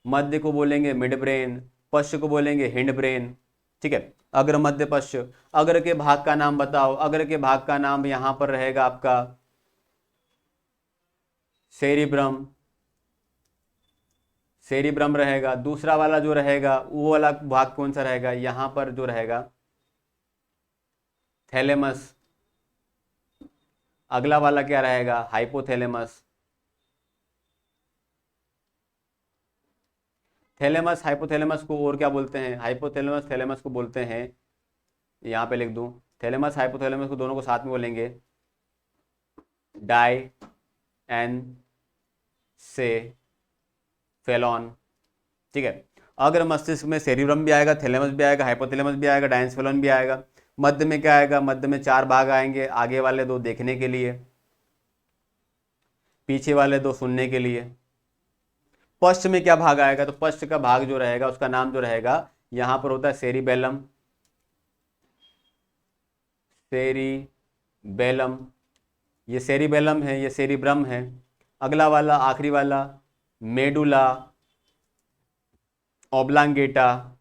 मध्य को बोलेंगे मिड ब्रेन, पश्च को बोलेंगे हिंड ब्रेन। ठीक है, अग्र मध्य पश्च। अग्र के भाग का नाम बताओ, अग्र के भाग का नाम यहां पर रहेगा आपका सेरिब्रम, सेरिब्रम रहेगा। दूसरा वाला जो रहेगा वो वाला भाग कौन सा रहेगा, यहां पर जो रहेगा थैलेमस। अगला वाला क्या रहेगा, हाइपोथैलेमस। थैलेमस हाइपोथैलेमस को और क्या बोलते हैं, हाइपोथैलेमस थैलेमस को बोलते हैं, यहाँ पे लिख दूं, थैलेमस हाइपोथैलेमस को दोनों को साथ में बोलेंगे डाई एन से फेलॉन। ठीक है, अग्र मस्तिष्क में सेरिब्रम भी आएगा, थैलेमस भी आएगा, हाइपोथैलेमस भी आएगा, डायंसफेलॉन भी आएगा। मध्य में क्या आएगा, मध्य में 4 भाग आएंगे, आगे वाले 2 देखने के लिए, पीछे वाले 2 सुनने के लिए। पश्च में क्या भाग आएगा, तो पश्च का भाग जो रहेगा उसका नाम जो रहेगा यहां पर होता है सेरिबेलम, सेरिबेलम। ये सेरिबेलम है, ये सेरिब्रम है। अगला वाला आखिरी वाला मेडुला ओब्लांगेटा,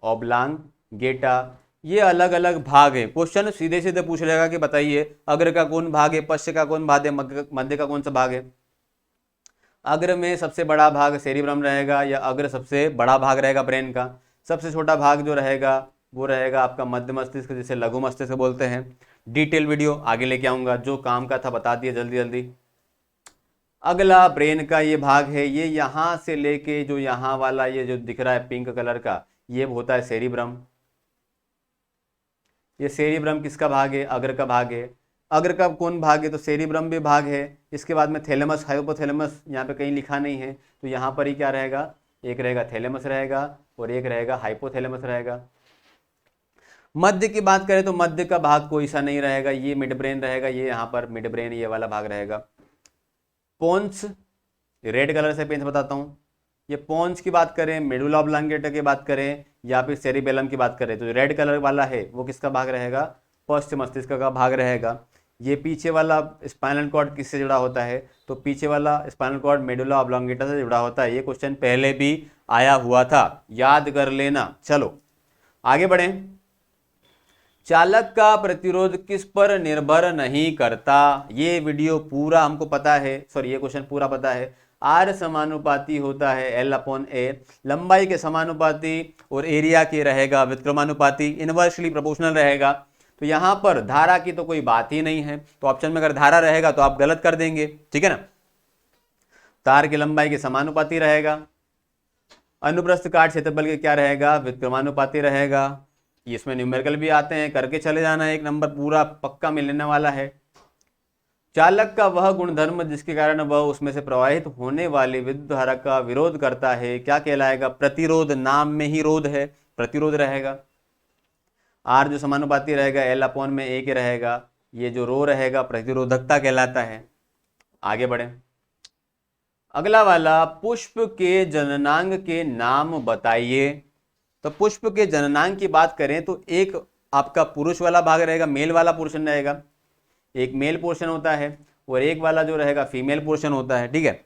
ओब्लांगेटा। ये अलग अलग भाग है। क्वेश्चन सीधे सीधे पूछ रहेगा कि बताइए अग्र का कौन भाग है, पश्च का कौन भाग है, मध्य का कौन सा भाग है। अग्र में सबसे बड़ा भाग सेरिब्रम रहेगा, या अग्र सबसे बड़ा भाग रहेगा ब्रेन का। सबसे छोटा भाग जो रहेगा वो रहेगा आपका मध्य मस्तिष्क, जिसे लघु मस्तिष्क बोलते हैं। डिटेल वीडियो आगे लेके आऊंगा, जो काम का था बता दिया जल्दी जल्दी। अगला ब्रेन का ये भाग है, ये यहाँ से लेके जो यहाँ वाला ये जो दिख रहा है पिंक कलर का, ये होता है सेरिब्रम। ये सेरिब्रम किसका भाग है, अग्र का भाग है। अग्र का कौन भाग है, तो सेरिब्रम भी भाग है। इसके बाद में थैलेमस हाइपोथैलेमस यहाँ पे कहीं लिखा नहीं है, तो यहाँ पर ही क्या रहेगा, एक रहेगा थैलेमस रहेगा और एक रहेगा हाइपोथैलेमस रहेगा। मध्य की बात करें तो मध्य का भाग कोई सा नहीं रहेगा, ये मिड ब्रेन रहेगा, ये यहाँ पर मिड ब्रेन ये वाला भाग रहेगा। पोन्स, रेड कलर से पेन बताता हूँ, ये पोन्स की बात करें, मेडुला ऑब्लांगेटा की बात करें, या फिर सेरिबेलम की बात करें, तो रेड कलर वाला है वो किसका भाग रहेगा, पश्च मस्तिष्क का भाग रहेगा। ये पीछे वाला स्पाइनल कॉर्ड किससे जुड़ा होता है, तो पीछे वाला स्पाइनल कॉर्ड मेडुला ऑब्लोंगेटा से जुड़ा होता है। ये क्वेश्चन पहले भी आया हुआ था, याद कर लेना। चलो आगे बढ़ें। चालक का प्रतिरोध किस पर निर्भर नहीं करता। ये वीडियो पूरा हमको पता है, सॉरी ये क्वेश्चन पूरा पता है। आर समानुपाती होता है L/A, लंबाई के समानुपाती और एरिया के रहेगा व्युत्क्रमानुपाती, इनवर्सली प्रोपोर्शनल रहेगा। तो यहां पर धारा की तो कोई बात ही नहीं है, तो ऑप्शन में अगर धारा रहेगा तो आप गलत कर देंगे, ठीक है ना। तार की लंबाई के समानुपाती रहेगा, अनुप्रस्थ काट क्षेत्रफल के क्या रहेगा, व्युत्क्रमानुपाती रहेगा। इसमें न्यूमेरिकल भी आते हैं, करके चले जाना, एक नंबर पूरा पक्का मिलने वाला है। चालक का वह गुणधर्म जिसके कारण वह उसमें से प्रवाहित होने वाली विद्युत धारा का विरोध करता है क्या कहलाएगा, प्रतिरोध। नाम में ही रोध है, प्रतिरोध रहेगा। आर जो समानुपाती रहेगा L/A के रहेगा, ये जो रो रहेगा प्रतिरोधकता कहलाता है। आगे बढ़े। अगला वाला, पुष्प के जननांग के नाम बताइए। तो पुष्प के जननांग की बात करें तो एक आपका पुरुष वाला भाग रहेगा, मेल वाला पोर्शन रहेगा, एक मेल पोर्शन होता है और एक वाला जो रहेगा फीमेल पोर्शन होता है, ठीक है।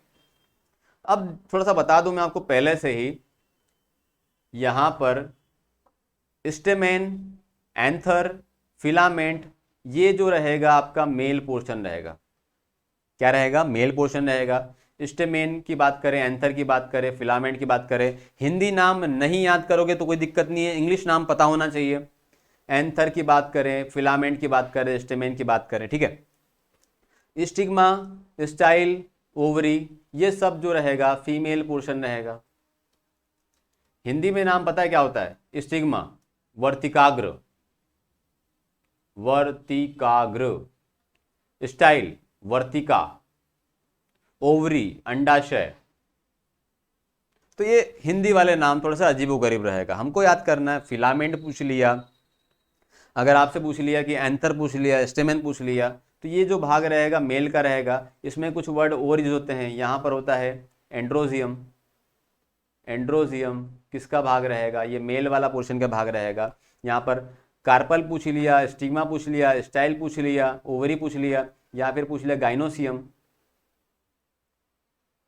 अब थोड़ा सा बता दूं मैं आपको पहले से ही, यहां पर स्टेमेन, एंथर, फिलामेंट, ये जो रहेगा आपका मेल पोर्शन रहेगा। क्या रहेगा, मेल पोर्शन रहेगा। स्टेमेन की बात करें, एंथर की बात करें, फिलामेंट की बात करें, हिंदी नाम नहीं याद करोगे तो कोई दिक्कत नहीं है, इंग्लिश नाम पता होना चाहिए। एंथर की बात करें, फिलामेंट की बात करें, स्टेमेन की बात करें, ठीक है। स्टिग्मा, स्टाइल, ओवरी, ये सब जो रहेगा फीमेल पोर्शन रहेगा। हिंदी में नाम पता है क्या होता है, स्टिग्मा वर्तिकाग्र, वर्तिकाग्र, स्टाइल वर्तिका, ओवरी अंडाशय। तो ये हिंदी वाले नाम थोड़ा सा अजीबोगरीब रहेगा, हमको याद करना है। फिलामेंट पूछ लिया, अगर आपसे पूछ लिया कि एंथर पूछ लिया, स्टेमेन पूछ लिया, तो ये जो भाग रहेगा मेल का रहेगा। इसमें कुछ वर्ड और यूज होते हैं, यहाँ पर होता है एंड्रोजियम। एंड्रोजियम किसका भाग रहेगा, ये मेल वाला पोर्शन का भाग रहेगा। यहाँ पर कार्पल पूछ लिया, स्टिग्मा पूछ लिया, स्टाइल पूछ लिया, ओवरी पूछ लिया, या फिर पूछ लिया गाइनोसियम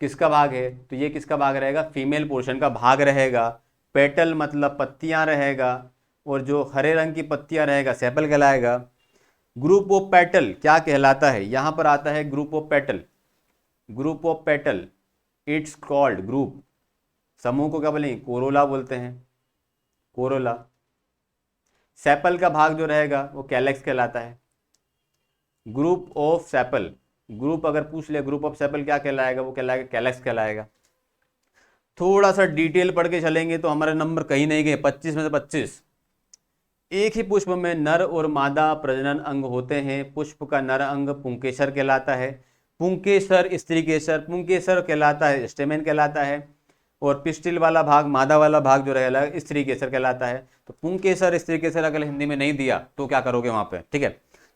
किसका भाग है, तो ये किसका भाग रहेगा, फीमेल पोर्शन का भाग रहेगा। पेटल मतलब पत्तियां रहेगा, और जो हरे रंग की पत्तियां रहेगा सेपल कहलाएगा। ग्रुप ऑफ पेटल क्या कहलाता है, यहां पर आता है group of petal. Group of petal it's called group, समूह को क्या बोलेंगे, कोरोला बोलते हैं, कोरोला। सेपल का भाग जो रहेगा वो कैलेक्स कहलाता है। ग्रुप ऑफ सेपल, ग्रुप अगर पूछ लिया ग्रुप ऑफ सेपल क्या कहलाएगा, वो कहलाएगा कैलेक्स कहलाएगा। थोड़ा सा डिटेल पढ़ के चलेंगे तो हमारे नंबर कहीं नहीं गए, 25 में से 25। एक ही पुष्प में नर और मादा प्रजनन अंग होते हैं। पुष्प का नर अंग पुंकेसर कहलाता है, पुंकेसर स्त्रीकेसर, पुंकेसर कहलाता है स्टेमेन कहलाता है, और पिस्टिल वाला भाग, मादा वाला भाग जो रहेगा स्त्रीकेसर कहलाता है। तो पुंकेसर स्त्रीकेसर अगर हिंदी में नहीं दिया तो क्या करोगे वहां पे, ठीक है।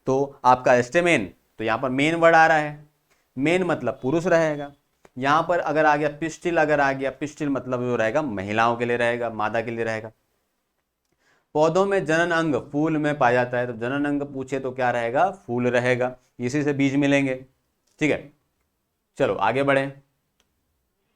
तो आपका स्टेमेन, तो यहाँ पर मेन वर्ड आ रहा है, मेन मतलब पुरुष रहेगा। यहाँ पर अगर आ गया पिस्टिल, अगर आ गया पिस्टिल मतलब जो रहेगा महिलाओं के लिए रहेगा, मादा के लिए रहेगा। पौधों में जनन अंग फूल में पाया जाता है, तो जनन अंग पूछे तो क्या रहेगा, फूल रहेगा, इसी से बीज मिलेंगे, ठीक है। चलो आगे बढ़े।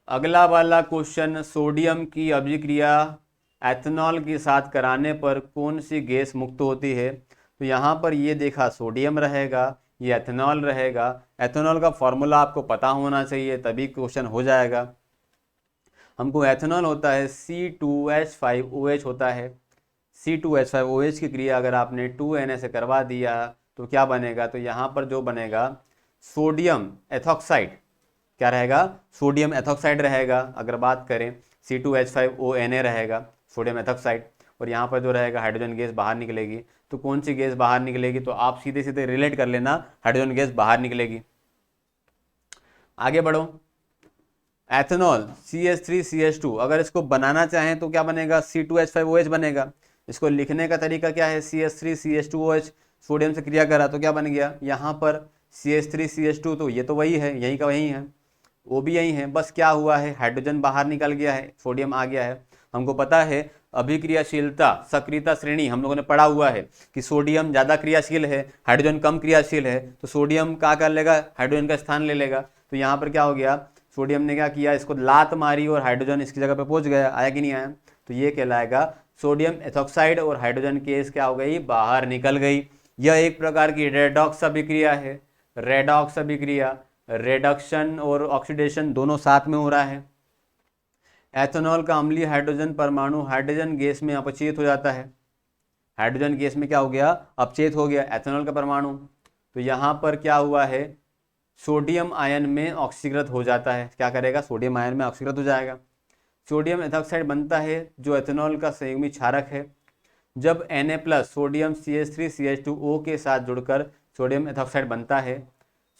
अगला वाला क्वेश्चन, सोडियम की अभिक्रिया एथेनॉल के साथ कराने पर कौन सी गैस मुक्त होती है। तो यहाँ पर ये देखा सोडियम रहेगा, ये एथेनॉल रहेगा। एथेनॉल का फॉर्मूला आपको पता होना चाहिए तभी क्वेश्चन हो जाएगा। हमको एथेनॉल होता है C2H5OH होता है। C2H5OH की क्रिया अगर आपने 2Na से करवा दिया तो क्या बनेगा, तो यहाँ पर जो बनेगा सोडियम एथॉक्साइड, क्या रहेगा, सोडियम एथॉक्साइड रहेगा। अगर बात करें C2H5ONa रहेगा सोडियम एथॉक्साइड, और यहाँ पर जो रहेगा हाइड्रोजन गैस बाहर निकलेगी। तो कौन सी गैस बाहर निकलेगी, तो आप सीधे सीधे रिलेट कर लेना, हाइड्रोजन गैस बाहर निकलेगी। आगे बढ़ो। एथेनॉल CH3CH2, अगर इसको बनाना चाहें तो क्या बनेगा, C2H5OH बनेगा। इसको लिखने का तरीका क्या है, CH3CH2OH, सोडियम से क्रिया करा तो क्या बन गया, यहाँ पर CH3CH2, तो ये तो वही है, यही का वही है, वो भी यही है, बस क्या हुआ है हाइड्रोजन बाहर निकल गया है, सोडियम आ गया है। हमको पता है अभिक्रियाशीलता सक्रियता श्रेणी हम लोगों ने पढ़ा हुआ है कि सोडियम ज़्यादा क्रियाशील है, हाइड्रोजन कम क्रियाशील है, तो सोडियम क्या कर लेगा, हाइड्रोजन का स्थान ले लेगा। तो यहाँ पर क्या हो गया, सोडियम ने क्या किया, इसको लात मारी और हाइड्रोजन इसकी जगह पे पहुंच गया, आया कि नहीं आया। तो ये कहलाएगा सोडियम एथॉक्साइड और हाइड्रोजन केस क्या हो गई, बाहर निकल गई। यह एक प्रकार की रेडॉक्स अभिक्रिया है, रेडॉक्स अभिक्रिया, रेडक्शन और ऑक्सीडेशन दोनों साथ में हो रहा है। एथेनॉल का अम्लीय हाइड्रोजन परमाणु हाइड्रोजन गैस में अपचयित हो जाता है, हाइड्रोजन गैस में क्या हो गया, अपचयित हो गया एथेनॉल का परमाणु। तो यहाँ पर क्या हुआ है, सोडियम आयन में ऑक्सीकृत हो जाता है, क्या करेगा, सोडियम आयन में ऑक्सीकृत हो जाएगा। सोडियम एथॉक्साइड बनता है जो एथेनॉल का संयुग्मी क्षारक है। जब Na+ सोडियम CH3CH2O के साथ जुड़कर सोडियम एथॉक्साइड बनता है।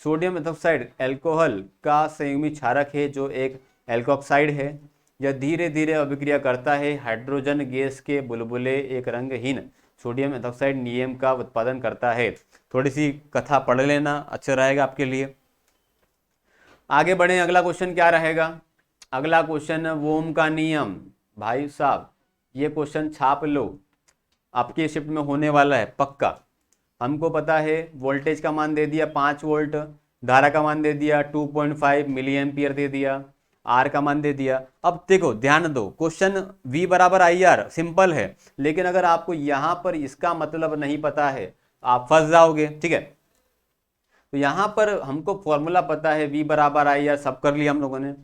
सोडियम एथॉक्साइड अल्कोहल का संयुग्मी क्षारक है जो एक एल्कोक्साइड है। यह धीरे धीरे अभिक्रिया करता है, हाइड्रोजन गैस के बुलबुले एक रंगहीन सोडियम एथॉक्साइड नियम का उत्पादन करता है। थोड़ी सी कथा पढ़ लेना, अच्छा रहेगा आपके लिए। आगे बढ़ें, अगला क्वेश्चन क्या रहेगा, अगला क्वेश्चन ओम का नियम। भाई साहब ये क्वेश्चन छाप लो, आपके शिफ्ट में होने वाला है पक्का। हमको पता है वोल्टेज का मान दे दिया 5 वोल्ट, धारा का मान दे दिया 2.5 मिली एम्पियर दे दिया, आर का मान दे दिया। अब देखो ध्यान दो, क्वेश्चन V बराबर IR सिंपल है, लेकिन अगर आपको यहाँ पर इसका मतलब नहीं पता है आप फंस जाओगे, ठीक है। तो यहाँ पर हमको फॉर्मूला पता है V बराबर IR, सब कर लिया हम लोगों ने।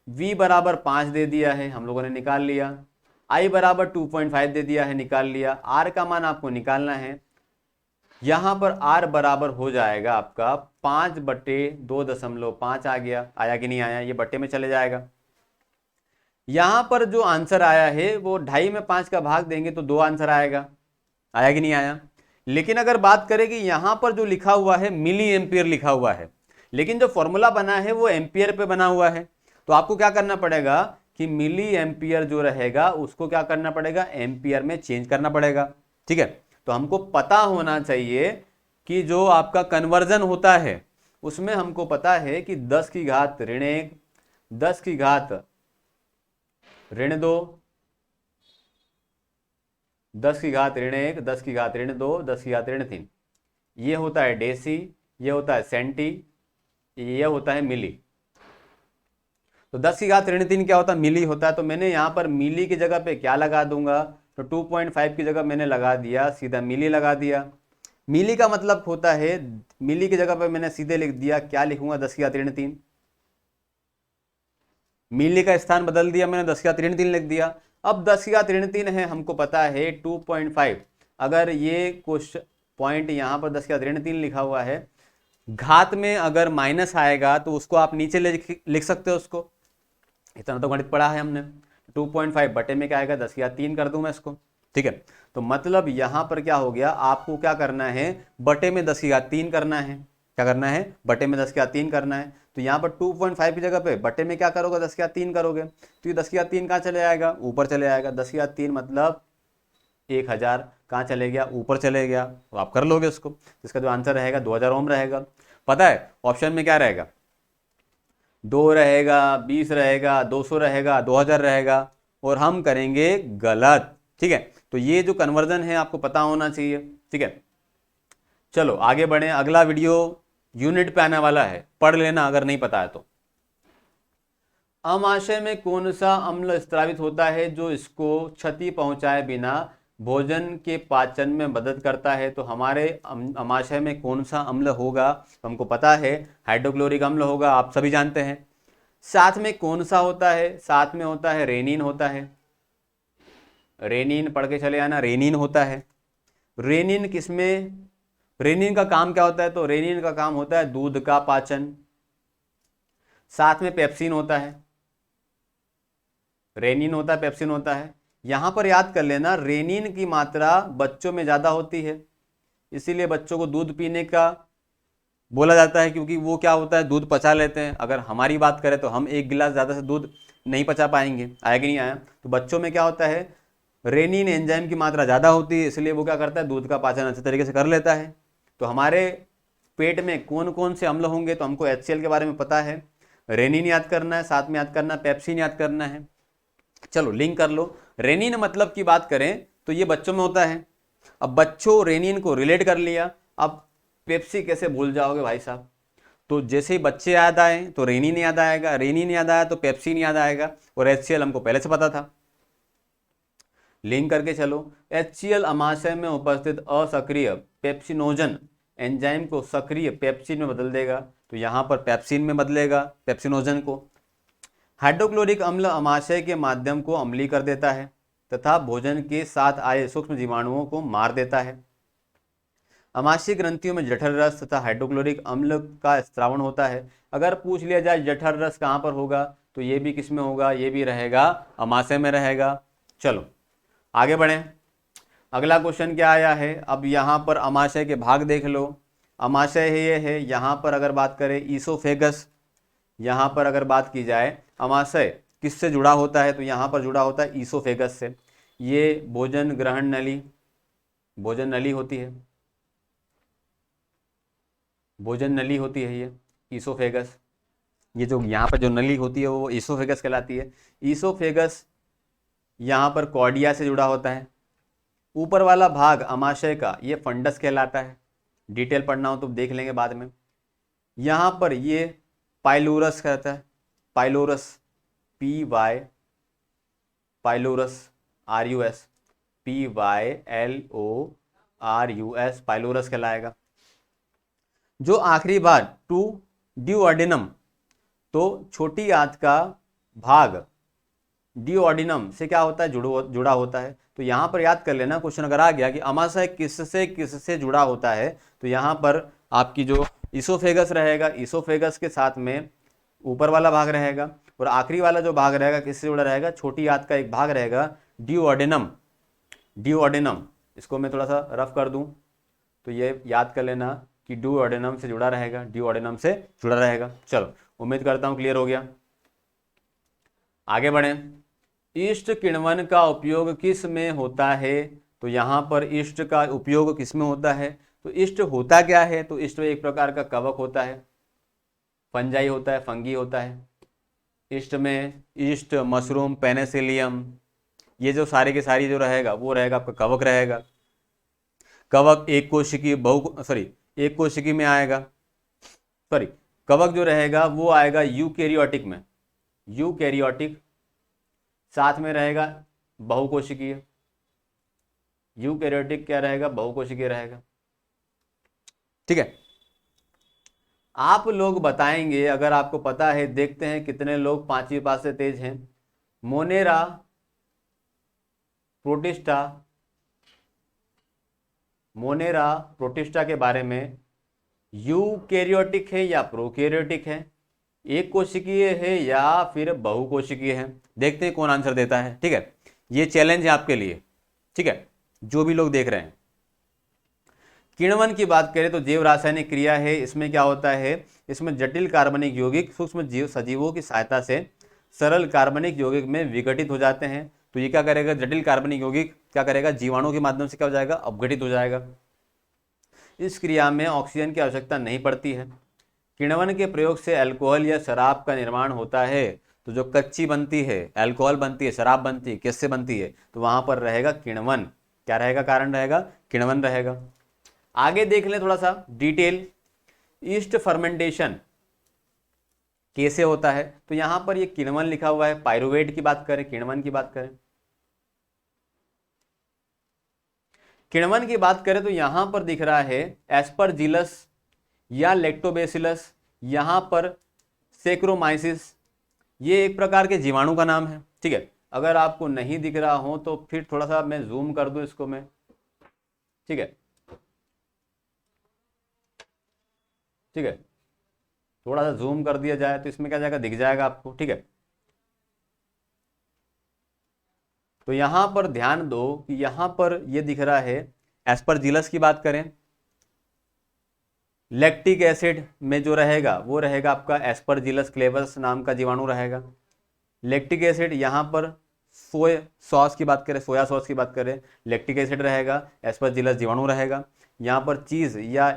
V बराबर 5 दे दिया है, हम लोगों ने निकाल लिया। I बराबर 2.5 दे दिया है, निकाल लिया। R का मान आपको निकालना है। यहाँ पर R बराबर हो जाएगा आपका 5/2.5 आ गया, आया कि नहीं आया, ये बट्टे में चले जाएगा। यहाँ पर जो आंसर आया है वो 2.5 में 5 का भाग देंगे तो 2 आंसर आएगा, आया कि नहीं आया। लेकिन अगर बात करें कि यहाँ पर जो लिखा हुआ है मिली एम्पियर लिखा हुआ है, लेकिन जो फॉर्मूला बना है वो एम्पियर पे बना हुआ है। तो आपको क्या करना पड़ेगा कि मिली एम्पियर जो रहेगा उसको क्या करना पड़ेगा, एम्पियर में चेंज करना पड़ेगा, ठीक है। तो हमको पता होना चाहिए कि जो आपका कन्वर्जन होता है उसमें हमको पता है कि 10 की घात ऋण 1, 10 की घात ऋण 2, 10 की घात ऋण 1, 10 की घात ऋण 2, 10 की घात ऋण 3, ये होता है डेसी, ये होता है सेंटी, ये होता है मिली। तो 10 की घात ऋण 3 क्या होता है, मिली होता है। तो मैंने यहाँ पर मिली की जगह पे क्या लगा दूंगा, तो 2.5 की जगह मैंने लगा दिया सीधा मिली लगा दिया। मिली का मतलब होता है, मिली की जगह पे मैंने सीधे लिख दिया, क्या लिखूंगा, 10 की घात ऋण 3। मिली का स्थान बदल दिया मैंने, 10 की घात ऋण 3 लिख दिया। अब 10 की घात ऋण 3 है, हमको पता है 2.5, अगर ये क्वेश्चन पॉइंट यहाँ पर 10 की घात ऋण 3 लिखा हुआ है, घात में अगर माइनस आएगा तो उसको आप नीचे लिख सकते हो उसको, इतना तो गणित पढ़ा है हमने। 2.5 बटे में क्या आएगा, 10 की घात 3 कर दूं मैं इसको, ठीक है। तो मतलब यहाँ पर क्या हो गया, आपको क्या करना है, बटे में 10 की घात 3 करना है, क्या करना है, बटे में 10 की घात 3 करना है। तो यहाँ पर 2.5 की जगह पे बटे में क्या करोगे, 10 की घात 3 करोगे, तो ये 10 की घात 3 कहाँ चले जाएगा, ऊपर चले जाएगा। 10 की घात 3 मतलब 1000 कहाँ चले गया, ऊपर चले गया। तो आप कर लोगे उसको, इसका जो आंसर रहेगा 2000 ओम रहेगा। पता है ऑप्शन में क्या रहेगा, 2 रहेगा, 20 रहेगा, 200 रहेगा, 2000 रहेगा, और हम करेंगे गलत, ठीक है। तो ये जो कन्वर्जन है आपको पता होना चाहिए, ठीक है। चलो आगे बढ़े, अगला वीडियो यूनिट पे आने वाला है, पढ़ लेना अगर नहीं पता है तो। अमाशय में कौन सा अम्ल स्रावित होता है जो इसको क्षति पहुंचाए बिना भोजन के पाचन में मदद करता है। तो हमारे अमाशय में कौन सा अम्ल होगा, तो हमको पता है हाइड्रोक्लोरिक अम्ल होगा, आप सभी जानते हैं। साथ में कौन सा होता है, साथ में होता है रेनिन होता है, रेनिन पढ़ के चले आना, रेनिन होता है। रेनिन किसमें, रेनिन का काम क्या होता है, तो रेनिन का काम होता है दूध का पाचन। साथ में पेप्सिन होता है, रेनिन होता है, पेप्सिन होता है। यहां पर याद कर लेना, रेनिन की मात्रा बच्चों में ज़्यादा होती है, इसीलिए बच्चों को दूध पीने का बोला जाता है, क्योंकि वो क्या होता है, दूध पचा लेते हैं। अगर हमारी बात करें तो हम 1 गिलास ज़्यादा से दूध नहीं पचा पाएंगे, आया कि नहीं आया। तो बच्चों में क्या होता है, रेनिन एंजाइम की मात्रा ज़्यादा होती है, इसलिए वो क्या करता है, दूध का पाचन अच्छे तरीके से कर लेता है। तो हमारे पेट में कौन कौन से अम्ल होंगे, तो हमको HCl के बारे में पता है, रेनिन याद करना है, साथ में याद करना पेप्सिन याद करना है। चलो लिंक कर लो। रेनिन मतलब की बात करें तो ये बच्चों में होता है। अब बच्चों रेनिन को रिलेट कर लिया, अब पेप्सी कैसे भूल जाओगे भाई साहब। तो जैसे ही बच्चे याद आए तो रेनिन याद आएगा, रेनिन याद आया तो पेप्सिन याद आएगा, और HCl हमको पहले से पता था। लिंक करके चलो। HCl अमाशय में उपस्थित असक्रिय पेप्सिनोजन एंजाइम को सक्रिय पेप्सिन में बदल देगा, तो यहां पर पेप्सिन में बदलेगा पेप्सिनोजन को। हाइड्रोक्लोरिक अम्ल अमाशय के माध्यम को अम्लीय कर देता है तथा भोजन के साथ आए सूक्ष्म जीवाणुओं को मार देता है। अमाशय ग्रंथियों में जठर रस तथा हाइड्रोक्लोरिक अम्ल का स्त्रावण होता है। अगर पूछ लिया जाए जठर रस कहाँ पर होगा, तो ये भी किस में होगा, ये भी रहेगा अमाशय में रहेगा। चलो आगे बढ़ें। अगला क्वेश्चन क्या आया है, अब यहाँ पर अमाशय के भाग देख लो। अमाशय है ये है, यहाँ पर अगर बात करें ईसोफेगस, यहाँ पर अगर बात की जाए अमाशय किससे जुड़ा होता है, तो यहाँ पर जुड़ा होता है ईसोफेगस से। ये भोजन ग्रहण नली, भोजन नली होती है, भोजन नली होती है ये ईसोफेगस। ये जो यहाँ पर जो नली होती है वो ईसोफेगस कहलाती है। ईसोफेगस यहाँ पर कॉर्डिया से जुड़ा होता है। ऊपर वाला भाग अमाशय का ये फंडस कहलाता है। डिटेल पढ़ना हो तो देख लेंगे बाद में। यहाँ पर ये पाइलोरस कहता है, pylorus PY pylorus RUS PYLORUS pylorus कहलाएगा। जो आखिरी भाग टू डिओर्डिनम, तो छोटी आंत का भाग डिओर्डिनम से क्या होता है, जुड़ा होता है। तो यहाँ पर याद कर लेना, क्वेश्चन अगर आ गया कि अमाशय किससे किससे जुड़ा होता है, तो यहाँ पर आपकी जो ईसोफेगस रहेगा, ईसोफेगस के साथ में ऊपर वाला भाग रहेगा, और आखिरी वाला जो भाग रहेगा किससे जुड़ा रहेगा, छोटी आंत का एक भाग रहेगा डिओर्डिनम। डिओर्डिनम इसको मैं थोड़ा सा रफ कर दूं तो ये याद कर लेना कि डिओर्डिनम से जुड़ा रहेगा, डिओर्डिनम से जुड़ा रहेगा। चलो उम्मीद करता हूं क्लियर हो गया। आगे बढ़ें। ईस्ट किण्वन का उपयोग किस में होता है, तो यहाँ पर ईस्ट का उपयोग किस में होता है, तो ईस्ट होता क्या है, तो ईस्ट एक प्रकार का कवक होता है, फंजाई होता है, फंगी होता है। ईस्ट में ईस्ट, मशरूम, पेनिसिलियम, ये जो सारे के सारी जो रहेगा वो रहेगा आपका कवक रहेगा। कवक एक कोशिकी एक कोशिकी में आएगा, कवक जो रहेगा वो आएगा यूकैरियोटिक में, यूकैरियोटिक। साथ में रहेगा बहुकोशिकीय, यूकैरियोटिक क्या रहेगा, बहुकोशिकीय रहेगा। ठीक है, आप लोग बताएंगे अगर आपको पता है। देखते हैं कितने लोग पांचवी पास से तेज हैं। मोनेरा प्रोटिस्टा, मोनेरा प्रोटिस्टा के बारे में यूकैरियोटिक है या प्रोकैरियोटिक है, एक कोशिकीय है या फिर बहुकोशिकीय है। देखते हैं कौन आंसर देता है। ठीक है, ये चैलेंज है आपके लिए। ठीक है, जो भी लोग देख रहे हैं। किण्वन की बात करें तो जैव रासायनिक क्रिया है। इसमें क्या होता है, इसमें जटिल कार्बनिक यौगिक सूक्ष्म जीव सजीवों की सहायता से सरल कार्बनिक यौगिक में विघटित हो जाते हैं। तो ये क्या करेगा, जटिल कार्बनिक यौगिक क्या करेगा, जीवाणुओं के माध्यम से क्या हो जाएगा, अपघटित हो जाएगा। इस क्रिया में ऑक्सीजन की आवश्यकता नहीं पड़ती है। किण्वन के प्रयोग से अल्कोहल या शराब का निर्माण होता है। तो जो कच्ची बनती है, अल्कोहल बनती है, शराब बनती है, किससे बनती है, तो वहां पर रहेगा किण्वन। क्या रहेगा, कारण रहेगा किण्वन रहेगा। आगे देख लें थोड़ा सा डिटेल। ईस्ट फर्मेंटेशन कैसे होता है, तो यहां पर ये किण्वन लिखा हुआ है। पाइरुवेट की बात करें, किण्वन की बात करें, किण्वन की बात करें तो यहां पर दिख रहा है एस्परजिलस या लैक्टोबैसिलस, यहां पर सेक्रोमाइसिस। ये एक प्रकार के जीवाणु का नाम है। ठीक है, अगर आपको नहीं दिख रहा हो तो फिर थोड़ा सा मैं जूम कर दूं इसको मैं। ठीक है, ठीक है, थोड़ा सा जूम कर दिया जाए तो इसमें क्या जाएगा, दिख जाएगा आपको। ठीक है, तो यहां पर ध्यान दो कि यहां पर ये दिख रहा है एस्परजिलस की बात करें, लैक्टिक एसिड में जो रहेगा वो रहेगा आपका एस्परजिलस क्लेवर्स नाम का जीवाणु रहेगा। लैक्टिक एसिड यहाँ पर सोया सॉस की बात करें, सोया सॉस की बात करें, लैक्टिक एसिड रहेगा, एस्परजिलस जीवाणु रहेगा। यहाँ पर चीज़ या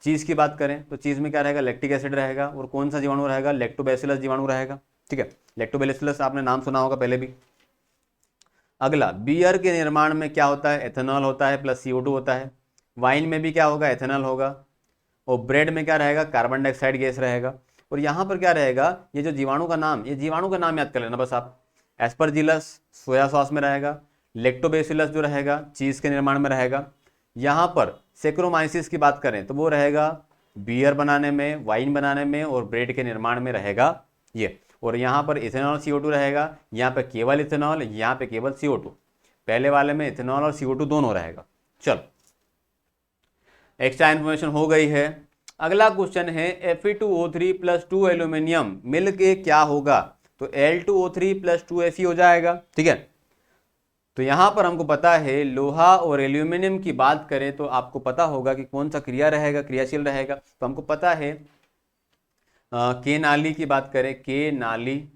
चीज़ की बात करें तो चीज़ में क्या रहेगा, लैक्टिक एसिड रहेगा। और कौन सा जीवाणु रहेगा, लैक्टोबैसिलस जीवाणु रहेगा। ठीक है, लैक्टोबैसिलस आपने नाम सुना होगा पहले भी। अगला, बियर के निर्माण में क्या होता है, एथेनॉल होता है प्लस CO2 होता है। वाइन में भी क्या होगा, एथेनॉल होगा। और ब्रेड में क्या रहेगा, कार्बन डाइऑक्साइड गैस रहेगा। और यहाँ पर क्या रहेगा, ये जो जीवाणु का नाम, ये जीवाणु का नाम याद कर लेना बस आप। एस्परजिलस सोया सॉस में रहेगा। लेक्टोबेसिलस जो रहेगा चीज़ के निर्माण में रहेगा। यहाँ पर सेक्रोमाइसिस की बात करें तो वो रहेगा बियर बनाने में, वाइन बनाने में और ब्रेड के निर्माण में रहेगा ये। और यहाँ पर इथेनॉल CO2 रहेगा, यहाँ पे केवल इथेनॉल, यहाँ पे केवल CO2। पहले वाले में इथेनॉल और CO2 दोनों रहेगा। चलो, एक्स्ट्रा इन्फॉर्मेशन हो गई है। अगला क्वेश्चन है Fe2O3 प्लस 2 एल्यूमिनियम मिल के क्या होगा, तो Al2O3 प्लस 2 Fe हो जाएगा। ठीक है, तो यहां पर हमको पता है लोहा और एल्यूमिनियम की बात करें तो आपको पता होगा कि कौन सा क्रिया रहेगा, क्रियाशील रहेगा। तो हमको पता है के नाली की बात करें, के नाली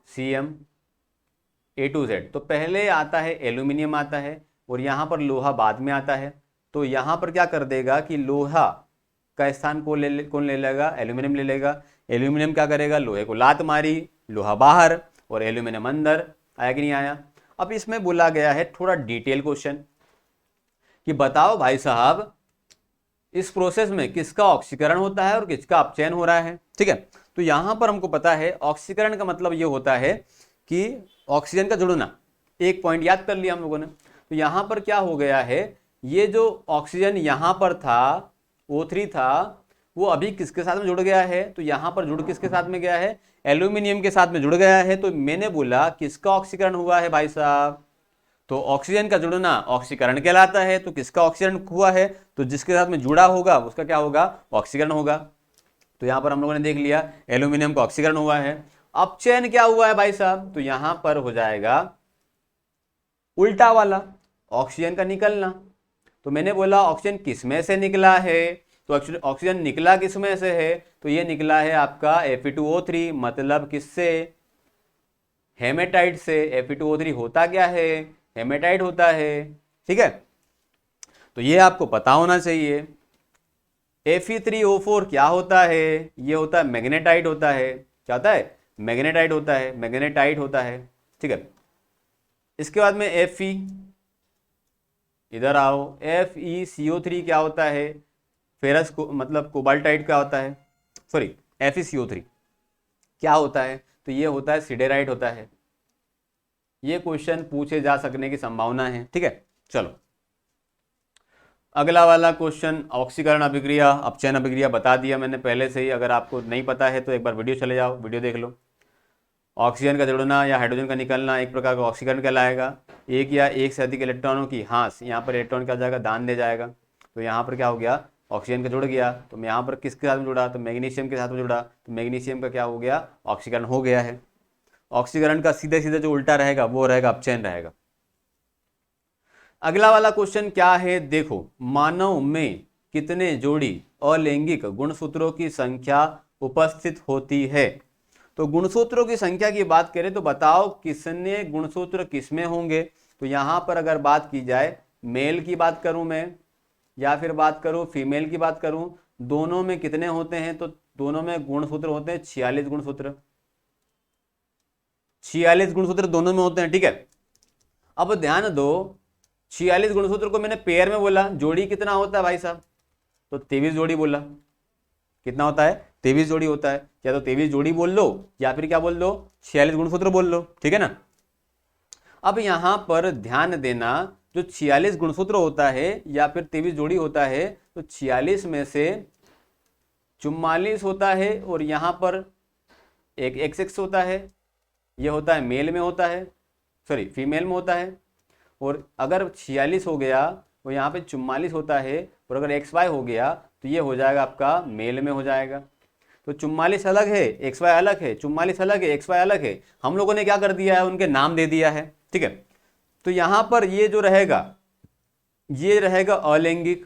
CmA2Z, तो पहले आता है एल्यूमिनियम आता है और यहाँ पर लोहा बाद में आता है। तो यहाँ पर क्या कर देगा कि लोहा का स्थान कौन ले लेगा, एल्यूमिनियम ले लेगा। एल्यूमिनियम क्या करेगा, लोहे को लात मारी, लोहा बाहर और एल्यूमिनियम अंदर। आया कि नहीं आया। अब इसमें बोला गया है थोड़ा डिटेल क्वेश्चन कि बताओ भाई साहब इस प्रोसेस में किसका ऑक्सीकरण होता है और किसका अपचयन हो रहा है। ठीक है, तो यहां पर हमको पता है ऑक्सीकरण का मतलब ये होता है कि ऑक्सीजन का जुड़ना। एक पॉइंट याद कर लिया हम लोगों ने। तो यहां पर क्या हो गया है, ये जो ऑक्सीजन यहां पर था O3 था, वो अभी किसके साथ में जुड़ गया है, तो यहां पर जुड़ किसके साथ में गया है, एल्यूमिनियम के साथ में जुड़ गया है। तो मैंने बोला किसका ऑक्सीकरण हुआ है भाई साहब, तो ऑक्सीजन का जुड़ना ऑक्सीकरण कहलाता है। तो किसका ऑक्सीकरण हुआ है, तो जिसके साथ में जुड़ा होगा उसका क्या होगा, ऑक्सीकरण होगा। तो यहां पर हम लोगों ने देख लिया एल्यूमिनियम का ऑक्सीकरण हुआ है। अपचयन क्या हुआ है भाई साहब, तो यहां पर हो जाएगा उल्टा वाला, ऑक्सीजन का निकलना। तो मैंने बोला ऑक्सीजन किसमें से निकला है, तो ऑक्सीजन निकला किसमें से है, तो ये निकला है आपका Fe2O3, मतलब किससे, हेमेटाइट से। Fe2O3 होता क्या है, हेमेटाइट होता है। ठीक है, तो ये आपको पता होना चाहिए। Fe3O4 क्या होता है, ये होता है मैग्नेटाइट होता है। क्या होता है, मैग्नेटाइट होता है, मैग्नेटाइट होता है। ठीक है, इसके बाद में Fe, इधर आओ, FeCO3 क्या होता है, फेरस को मतलब कोबाल्टाइट क्या होता है, सॉरी FeCO3 क्या होता है, तो ये होता है सिडेराइट होता है। ये क्वेश्चन पूछे जा सकने की संभावना है। ठीक है, चलो अगला वाला क्वेश्चन, ऑक्सीकरण अभिक्रिया, अपचयन अभिक्रिया बता दिया मैंने पहले से ही। अगर आपको नहीं पता है तो एक बार वीडियो चले जाओ, वीडियो देख लो। ऑक्सीजन का जुड़ना या हाइड्रोजन का निकलना एक प्रकार का ऑक्सीकरण कहलाएगा। एक या एक से अधिक इलेक्ट्रॉनों की, हाँ यहाँ पर इलेक्ट्रॉन क्या हो जाएगा, दान दे जाएगा। तो यहाँ पर क्या हो गया, ऑक्सीजन का जुड़ गया। तो यहाँ पर किसके साथ में जुड़ा, तो मैग्नीशियम के साथ में जुड़ा। तो मैग्नीशियम का क्या हो गया, ऑक्सीकरण हो गया है। ऑक्सीकरण का सीधे सीधे जो उल्टा रहेगा वो रहेगा अपचयन रहेगा। अगला वाला क्वेश्चन क्या है, देखो, मानव में कितने जोड़ी अलैंगिक गुणसूत्रों की संख्या उपस्थित होती है। तो गुणसूत्रों की संख्या की बात करें तो बताओ किसने गुणसूत्र किसमें होंगे। तो यहां पर अगर बात की जाए, मेल की बात करूं मैं या फिर बात करूं फीमेल की बात करूं, दोनों में कितने होते हैं, तो दोनों में गुणसूत्र होते हैं 46 गुणसूत्र। 46 गुणसूत्र दोनों में होते हैं। ठीक है, अब ध्यान दो, 46 गुणसूत्र को मैंने पेयर में बोला, जोड़ी कितना होता है भाई साहब, तो 23 जोड़ी बोला। कितना होता है, 23 जोड़ी होता है। या तो 23 जोड़ी बोल लो या फिर क्या बोल दो, 46 गुणसूत्र बोल लो। ठीक है ना। अब यहां पर ध्यान देना, जो 46 गुणसूत्र होता है या फिर 23 जोड़ी होता है, तो 46 में से 44 होता है और यहां पर एक XX होता है, ये होता है मेल में होता है, सॉरी फीमेल में होता है। और अगर 46 हो गया तो यहाँ पे 44 होता है, और अगर XY हो गया तो ये हो जाएगा आपका मेल में हो जाएगा। तो 44 अलग है, XY अलग है, 44 अलग है, XY अलग है। हम लोगों ने क्या कर दिया है, उनके नाम दे दिया है। ठीक है, तो यहाँ पर ये जो रहेगा, ये रहेगा अलैंगिक।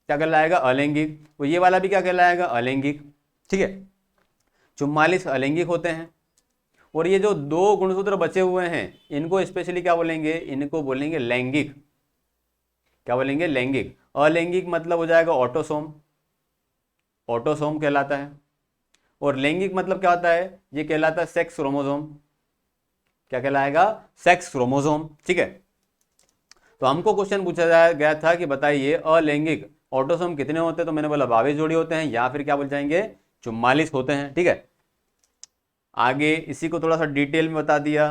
क्या कहलाएगा, अलैंगिक। तो ये वाला भी क्या कहलाएगा, अलैंगिक। ठीक है, 44 अलैंगिक होते हैं। और ये जो दो गुणसूत्र बचे हुए हैं इनको स्पेशली क्या बोलेंगे, इनको बोलेंगे लैंगिक। क्या बोलेंगे, लैंगिक। अलैंगिक मतलब हो जाएगा ऑटोसोम, ऑटोसोम कहलाता है। और लैंगिक मतलब क्या होता है, ये कहलाता है सेक्स क्रोमोसोम। क्या कहलाएगा, सेक्स क्रोमोसोम। ठीक है, तो हमको क्वेश्चन पूछा गया था कि बताइए अलैंगिक ऑटोसोम कितने होते हैं, तो मैंने बोला 22 जोड़ी होते हैं, या फिर क्या बोल जाएंगे 44 होते हैं। ठीक है, आगे इसी को थोड़ा सा डिटेल में बता दिया।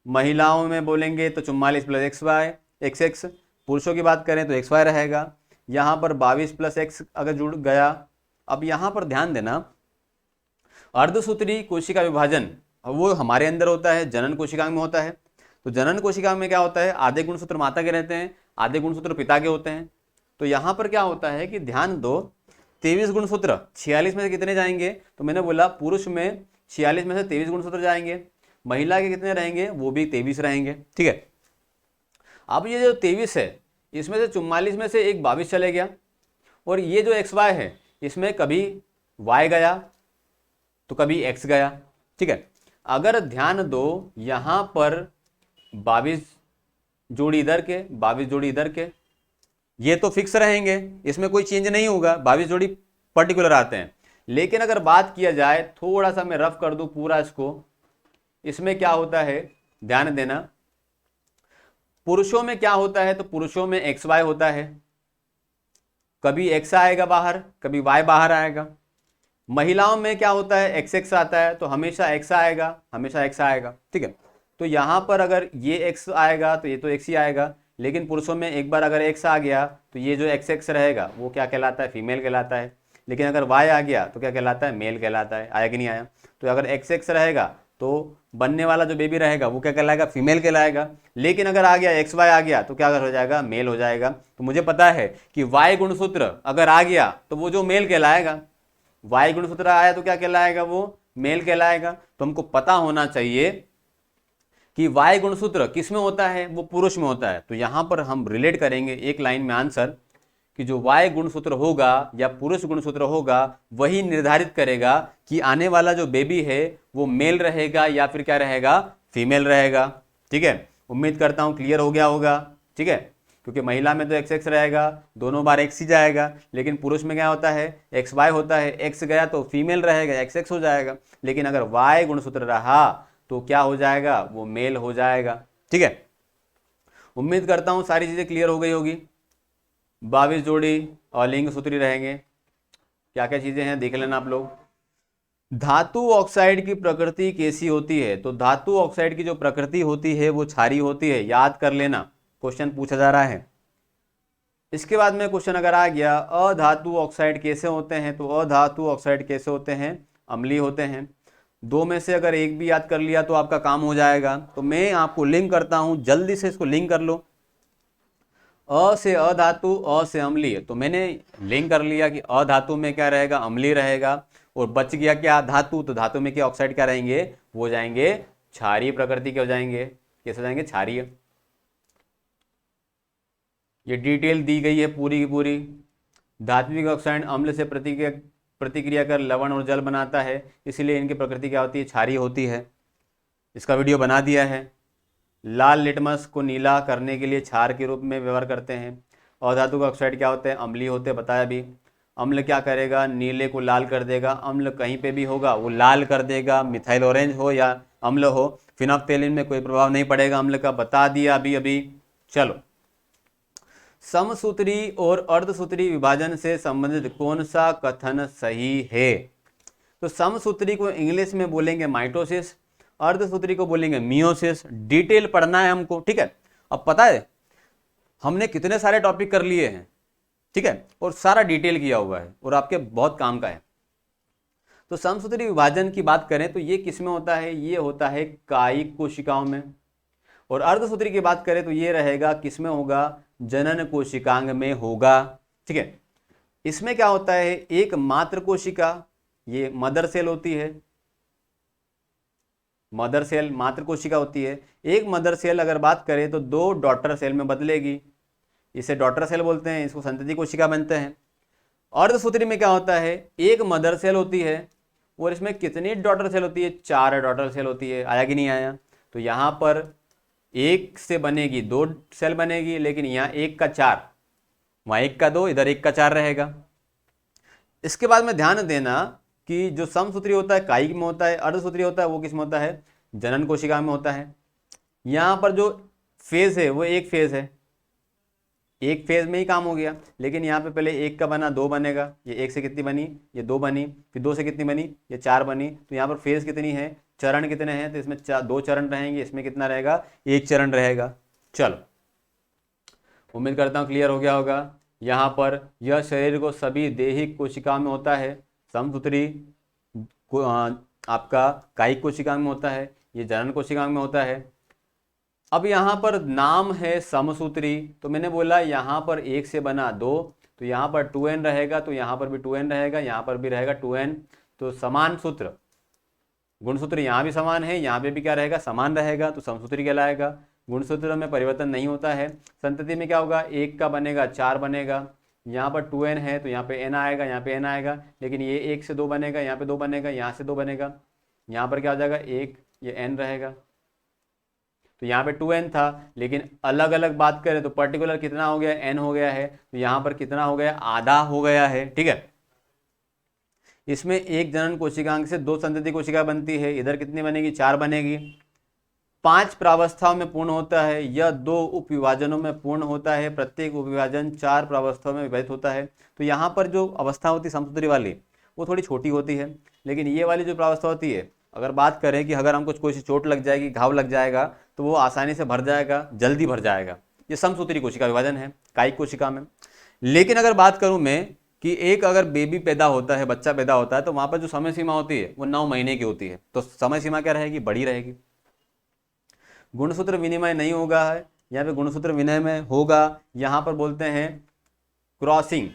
महिलाओं में बोलेंगे तो 44 plus X Y X X, पुरुषों की बात करें तो एक्स वाई रहेगा। यहाँ पर 22 प्लस एक्स अगर जुड़ गया। अब यहाँ पर ध्यान देना, अर्धसूत्री कोशिका विभाजन वो हमारे अंदर होता है, जनन कोशिका में होता है। तो जनन कोशिका में क्या होता है, आधे गुणसूत्र माता के रहते हैं, आधे गुणसूत्र पिता के होते हैं। तो यहाँ पर क्या होता है कि ध्यान दो, 23 गुणसूत्र 46 में से कितने जाएंगे, तो मैंने बोला पुरुष में 46 में से 23 गुणसूत्र जाएंगे, महिला के कितने रहेंगे, वो भी 23 रहेंगे। ठीक है, अब ये जो 23 है इसमें से 44 में से एक 22 चले गया, और ये जो एक्स वाई है इसमें कभी वाई गया तो कभी एक्स गया। ठीक है, अगर ध्यान दो यहाँ पर 22 जोड़ी इधर के 22 जोड़ी इधर के, ये तो फिक्स रहेंगे, इसमें कोई चेंज नहीं होगा, 22 जोड़ी पर्टिकुलर आते हैं। लेकिन अगर बात किया जाए, थोड़ा सा मैं रफ कर दूं पूरा इसको, इसमें क्या होता है ध्यान देना, पुरुषों में क्या होता है, तो पुरुषों में एक्स वाई होता है, कभी एक्स आएगा बाहर कभी वाई बाहर आएगा। महिलाओं में क्या होता है, एक्स एक्स आता है, तो हमेशा एक्स आएगा हमेशा एक्स आएगा। ठीक है, तो यहाँ पर अगर ये एक्स आएगा तो ये तो एक्स ही आएगा, लेकिन पुरुषों में एक बार अगर एक्स आ गया तो ये जो एक्स एक्स रहेगा वो क्या कहलाता है, फीमेल कहलाता है। लेकिन अगर वाई आ गया तो क्या कहलाता है, मेल कहलाता है। आया कि नहीं आया, तो अगर एक्स एक्स रहेगा तो बनने वाला जो बेबी रहेगा वो क्या कहलाएगा, फीमेल कहलाएगा। लेकिन अगर आ गया एक्स वाई आ गया तो क्या हो जाएगा, मेल हो जाएगा। तो मुझे पता है कि वाई गुणसूत्र अगर आ गया तो वो जो मेल कहलाएगा, वाई गुणसूत्र आया तो क्या कहलाएगा, वो मेल कहलाएगा। तो हमको पता होना चाहिए कि वाई गुणसूत्र किस में होता है, वो पुरुष में होता है। तो यहां पर हम रिलेट करेंगे एक लाइन में आंसर, कि जो वाई गुणसूत्र होगा या पुरुष गुणसूत्र होगा वही निर्धारित करेगा कि आने वाला जो बेबी है वो मेल रहेगा या फिर क्या रहेगा, फीमेल रहेगा। ठीक है, उम्मीद करता हूं क्लियर हो गया होगा। ठीक है, क्योंकि महिला में तो एक्स एक्स रहेगा, दोनों बार एक्स ही जाएगा, लेकिन पुरुष में क्या होता है, एक्स वाई होता है, एक्स गया तो फीमेल रहेगा, एक्स एक्स हो जाएगा। लेकिन अगर वाई गुणसूत्र रहा तो क्या हो जाएगा, वो मेल हो जाएगा। ठीक है, उम्मीद करता हूं सारी चीजें क्लियर हो गई होगी। 22 जोड़ी अलिंग सूत्री रहेंगे, क्या क्या चीजें हैं देख लेना आप लोग। धातु ऑक्साइड की प्रकृति कैसी होती है, तो धातु ऑक्साइड की जो प्रकृति होती है वो क्षारीय होती है, याद कर लेना, क्वेश्चन पूछा जा रहा है। इसके बाद में क्वेश्चन अगर आ गया अधातु ऑक्साइड कैसे होते हैं, तो अधातु ऑक्साइड कैसे होते हैं, अम्लीय होते हैं। दो में से अगर एक भी याद कर लिया तो आपका काम हो जाएगा। तो मैं आपको लिंक करता हूं, जल्दी से इसको लिंक कर लो। अ से अधातु, अ से अम्लीय, तो मैंने लिंक कर लिया कि अधातु में क्या रहेगा, अम्लीय रहेगा। और बच गया क्या, धातु, तो धातु में क्या ऑक्साइड क्या रहेंगे, वो जाएंगे क्षारीय प्रकृति के हो जाएंगे। कैसे जाएंगे, क्षारीय। ये डिटेल दी गई है पूरी की पूरी। धात्विक ऑक्साइड अम्ल से प्रतिक्रिया कर लवण और जल बनाता है, इसलिए इनकी प्रकृति क्या होती है, क्षारीय होती है। इसका वीडियो बना दिया है। लाल लिटमस को नीला करने के लिए क्षार के रूप में व्यवहार करते हैं। अधातु का ऑक्साइड क्या होते हैं, अम्लीय होते हैं, बताया भी। अम्ल क्या करेगा, नीले को लाल कर देगा। अम्ल कहीं पे भी होगा वो लाल कर देगा, मिथाइल ऑरेंज हो या अम्ल हो। फिनोप्थेलिन में कोई प्रभाव नहीं पड़ेगा अम्ल का, बता दिया अभी अभी। चलो, समसूत्री और अर्धसूत्री विभाजन से संबंधित कौन सा कथन सही है, तो समसूत्री को इंग्लिश में बोलेंगे माइटोसिस, अर्धसूत्री को बोलेंगे मियोसिस। डिटेल पढ़ना है हमको। ठीक है, अब पता है हमने कितने सारे टॉपिक कर लिए हैं, ठीक है, और सारा डिटेल किया हुआ है और आपके बहुत काम का है। तो समसूत्री विभाजन की बात करें तो ये किस में होता है, ये होता है कायिक कोशिकाओं में। और अर्धसूत्री की बात करें तो ये रहेगा किस में होगा, जनन कोशिकांग में होगा। ठीक है, इसमें क्या होता है, एक मात्र कोशिका, ये मदर सेल होती है, मदर सेल मात्र कोशिका होती है। एक मदर सेल अगर बात करें तो दो डॉटर सेल में बदलेगी, इसे डॉटर सेल बोलते हैं, इसको संतति कोशिका बनते हैं। अर्धसूत्री में क्या होता है, एक मदर सेल होती है और इसमें कितनी डॉटर सेल होती है, 4 डॉटर सेल होती है। आया कि नहीं आया, तो यहां पर एक से बनेगी 2 सेल बनेगी, लेकिन यहाँ 1 का 4, वहां 1 का 2, इधर 1 का 4 रहेगा। इसके बाद में ध्यान देना कि जो समसूत्री होता है कायिक में होता है, अर्धसूत्री होता है वो किस में होता है, जनन कोशिका में होता है। यहाँ पर जो फेज है वो एक फेज है, एक फेज में ही काम हो गया। लेकिन यहाँ पे पहले एक का बना, दो बनेगा, ये एक से कितनी बनी, ये दो बनी, फिर दो से कितनी बनी, ये चार बनी। तो यहाँ पर फेज कितनी है, चरण कितने हैं, तो इसमें दो चरण रहेंगे, इसमें कितना रहेगा, एक चरण रहेगा। चलो, उम्मीद करता हूँ क्लियर हो गया होगा। यहाँ पर यह शरीर को सभी देहिक कोशिका में होता है, समसूत्री आपका कायिक कोशिका में होता है, ये जनन कोशिका में होता है। अब यहाँ पर नाम है समसूत्री, तो मैंने बोला यहाँ पर एक से बना दो, तो यहाँ पर 2n रहेगा, तो यहाँ पर भी 2n रहेगा, यहाँ पर भी रहेगा 2n। तो समान सूत्र, गुणसूत्र यहाँ भी समान है, यहाँ पे भी क्या रहेगा, समान रहेगा, तो समसूत्री कहलाएगा। गुणसूत्र में परिवर्तन नहीं होता है। संतति में क्या होगा, एक का बनेगा चार बनेगा, यहाँ पर 2n है तो यहाँ पे n आएगा, यहाँ पे n आएगा। लेकिन ये एक से दो बनेगा, यहाँ पे दो बनेगा, यहाँ से दो बनेगा, यहाँ पर क्या हो जाएगा, एक, ये n रहेगा। तो यहाँ पे 2n था, लेकिन अलग अलग बात करें तो पर्टिकुलर कितना हो गया, n हो गया है, तो यहाँ पर कितना हो गया, आधा हो गया है। ठीक है, इसमें एक जनन कोशिकांग से दो संतति कोशिका बनती है, इधर कितनी बनेगी, चार बनेगी। 5 प्रावस्थाओं में पूर्ण होता है, यह 2 उपविभाजनों में पूर्ण होता है, प्रत्येक उपविभाजन 4 प्रावस्थाओं में विभाजित होता है। तो यहाँ पर जो अवस्था होती है समसूत्री वाली, वो थोड़ी छोटी होती है, लेकिन ये वाली जो प्रावस्था होती है, अगर बात करें कि अगर हमको कोई चोट लग जाएगी, घाव लग जाएगा, तो वो आसानी से भर जाएगा, जल्दी भर जाएगा। ये समसूत्री कोशिका विभाजन है कायिक कोशिका में। लेकिन अगर बात करूं मैं कि एक अगर बेबी पैदा होता है, बच्चा पैदा होता है, तो वहां पर जो समय सीमा होती है वो 9 महीने की होती है, तो समय सीमा क्या रहेगी, बड़ी रहेगी। गुणसूत्र विनिमय नहीं होगा है, यहाँ पे गुणसूत्र विनिमय होगा, यहाँ पर बोलते हैं क्रॉसिंग।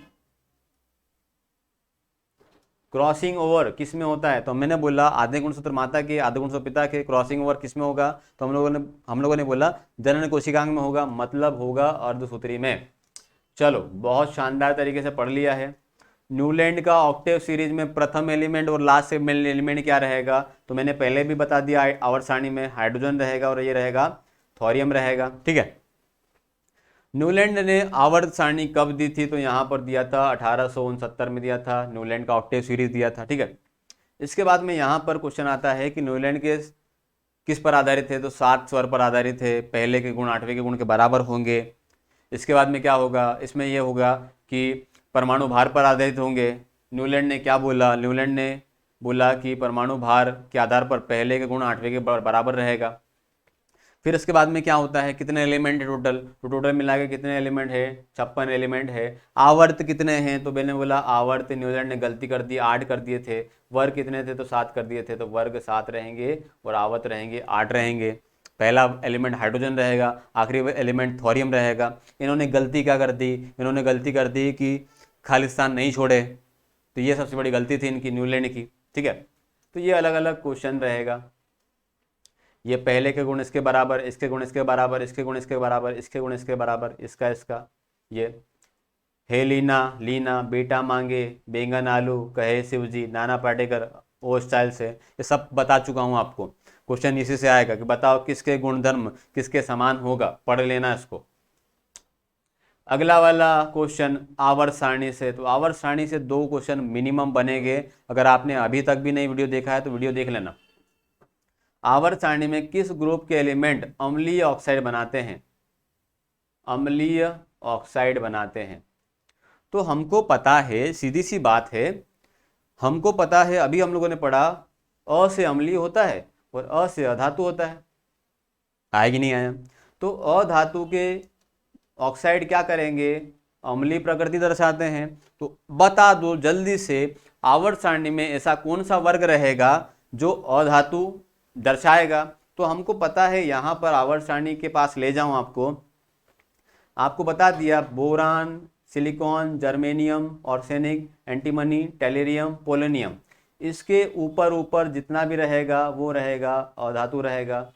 क्रॉसिंग ओवर किस में होता है, तो मैंने बोला आधे गुणसूत्र माता के, आधे गुणसूत्र पिता के। क्रॉसिंग ओवर किस में होगा, तो हम लोगों ने बोला जनन कोशिकांग में होगा, मतलब होगा अर्धसूत्री में। चलो, बहुत शानदार तरीके से पढ़ लिया है। न्यूलैंड का ऑक्टेव सीरीज में प्रथम एलिमेंट और लास्ट एलिमेंट क्या रहेगा, तो मैंने पहले भी बता दिया, आवर्त सारणी में हाइड्रोजन रहेगा और ये रहेगा थोरियम रहेगा। ठीक है, न्यूलैंड ने आवर्त सारणी कब दी थी, तो यहाँ पर दिया था 1869 में दिया था, न्यूलैंड का ऑक्टेव सीरीज दिया था। ठीक है, इसके बाद में यहाँ पर क्वेश्चन आता है कि न्यूलैंड के किस पर आधारित थे, तो 7 स्वर पर आधारित है, पहले के गुण 8वें के गुण के बराबर होंगे। इसके बाद में क्या होगा, इसमें यह होगा कि परमाणु भार पर आधारित होंगे। न्यूलैंड ने क्या बोला, न्यूलैंड ने बोला कि परमाणु भार के आधार पर पहले के गुण 8वें के बराबर रहेगा। फिर इसके बाद में क्या होता है, कितने एलिमेंट है टोटल, तो टोटल मिला के कितने एलिमेंट है, 56 एलिमेंट है। आवर्त कितने हैं, तो मैंने बोला आवर्त न्यूलैंड ने गलती कर दी, 8 कर दिए थे। वर्ग कितने थे, तो 7 कर दिए थे, तो वर्ग 7 रहेंगे और आवर्त रहेंगे 8 रहेंगे। पहला एलिमेंट हाइड्रोजन रहेगा, आखिरी एलिमेंट थोरियम रहेगा। इन्होंने गलती क्या कर दी, इन्होंने गलती कर दी कि खालिस्तान नहीं छोड़े, तो ये सबसे बड़ी गलती थी इनकी, न्यूलैंड की। ठीक है, तो ये अलग अलग क्वेश्चन रहेगा। ये पहले के गुण इसके बराबर, इसके गुण इसके बराबर, इसके गुण इसके बराबर, इसके गुण इसके बराबर, इसका ये हे लीना लीना बेटा मांगे बैंगन आलू कहे शिवजी, नाना पाटेकर ओ स्टाइल से, ये सब बता चुका हूँ आपको। क्वेश्चन इसी से आएगा कि बताओ किसके गुणधर्म किसके समान होगा, पढ़ लेना इसको। अगला वाला क्वेश्चन आवर्त सारणी से, तो आवर्त सारणी से 2 क्वेश्चन मिनिमम बनेंगे। अगर आपने अभी तक भी नहीं वीडियो देखा है तो वीडियो देख लेना। आवर्त सारणी में किस ग्रुप के एलिमेंट अम्लीय ऑक्साइड बनाते हैं, अम्लीय ऑक्साइड बनाते हैं। तो हमको पता है, सीधी सी बात है, हमको पता है, अभी हम लोगों ने पढ़ा अ से अम्लीय होता है और अ से अधातु होता है, आया कि नहीं आया। तो अधातु के ऑक्साइड क्या करेंगे, अम्लीय प्रकृति दर्शाते हैं। तो बता दो जल्दी से, आवर्त सारणी में ऐसा कौन सा वर्ग रहेगा जो अधातु दर्शाएगा। तो हमको पता है, यहाँ पर आवर्त सारणी के पास ले जाऊं आपको बता दिया, boron, silicon, germanium, arsenic, antimony, टेलेरियम, polonium, इसके ऊपर जितना भी रहेगा वो रहेगा अधातु रहेगा,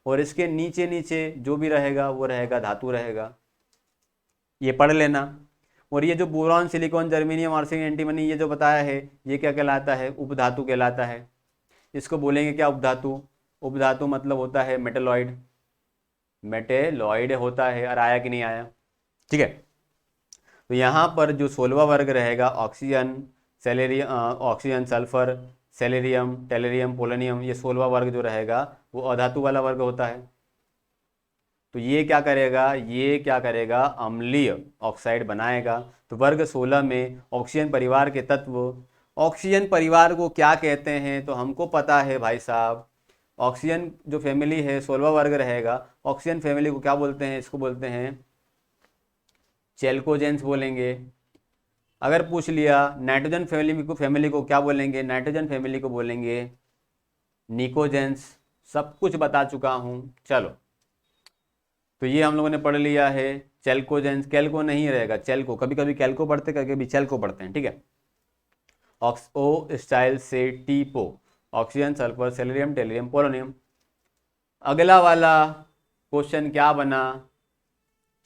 और इसके नीचे नीचे जो भी रहेगा वो रहेगा धातु रहेगा। ये पढ़ लेना। और ये जो boron, silicon, germanium, arsenic, antimony, ये जो बताया है, ये क्या कहलाता है, उपधातु कहलाता है। इसको बोलेंगे क्या, उपधातु। उपधातु मतलब होता है मेटेलॉइड, मेटेलॉइड होता है। और आया कि नहीं आया, ठीक है। तो यहाँ पर जो 16वां वर्ग रहेगा, oxygen, selenium, oxygen, sulphur, selenium, tellurium, polonium, ये 16वां वर्ग जो रहेगा वो अधातु वाला वर्ग होता है। तो ये क्या करेगा, ये क्या करेगा, अम्लीय ऑक्साइड बनाएगा। तो वर्ग 16 में ऑक्सीजन परिवार के तत्व, ऑक्सीजन परिवार को क्या कहते हैं, तो हमको पता है भाई साहब, ऑक्सीजन जो फैमिली है 16वां वर्ग रहेगा। ऑक्सीजन फैमिली को क्या बोलते हैं, इसको बोलते हैं चेल्कोजेंस बोलेंगे। अगर पूछ लिया नाइट्रोजन फैमिली को क्या बोलेंगे, नाइट्रोजन फैमिली को बोलेंगे निकोजेंस। सब कुछ बता चुका हूं। चलो, तो ये हम लोगों ने पढ़ लिया है। चेल्कोजेंस, कैल्को नहीं रहेगा, चेल्को, कभी कभी कैल्को पढ़ते, कभी कभी चेल्को पढ़ते हैं, ठीक है। ऑक्सो स्टाइल से टीपो, ऑक्सीजन, सल्फर, सेलेरियम, टेलरियम, पोलोनियम। अगला वाला क्वेश्चन क्या बना,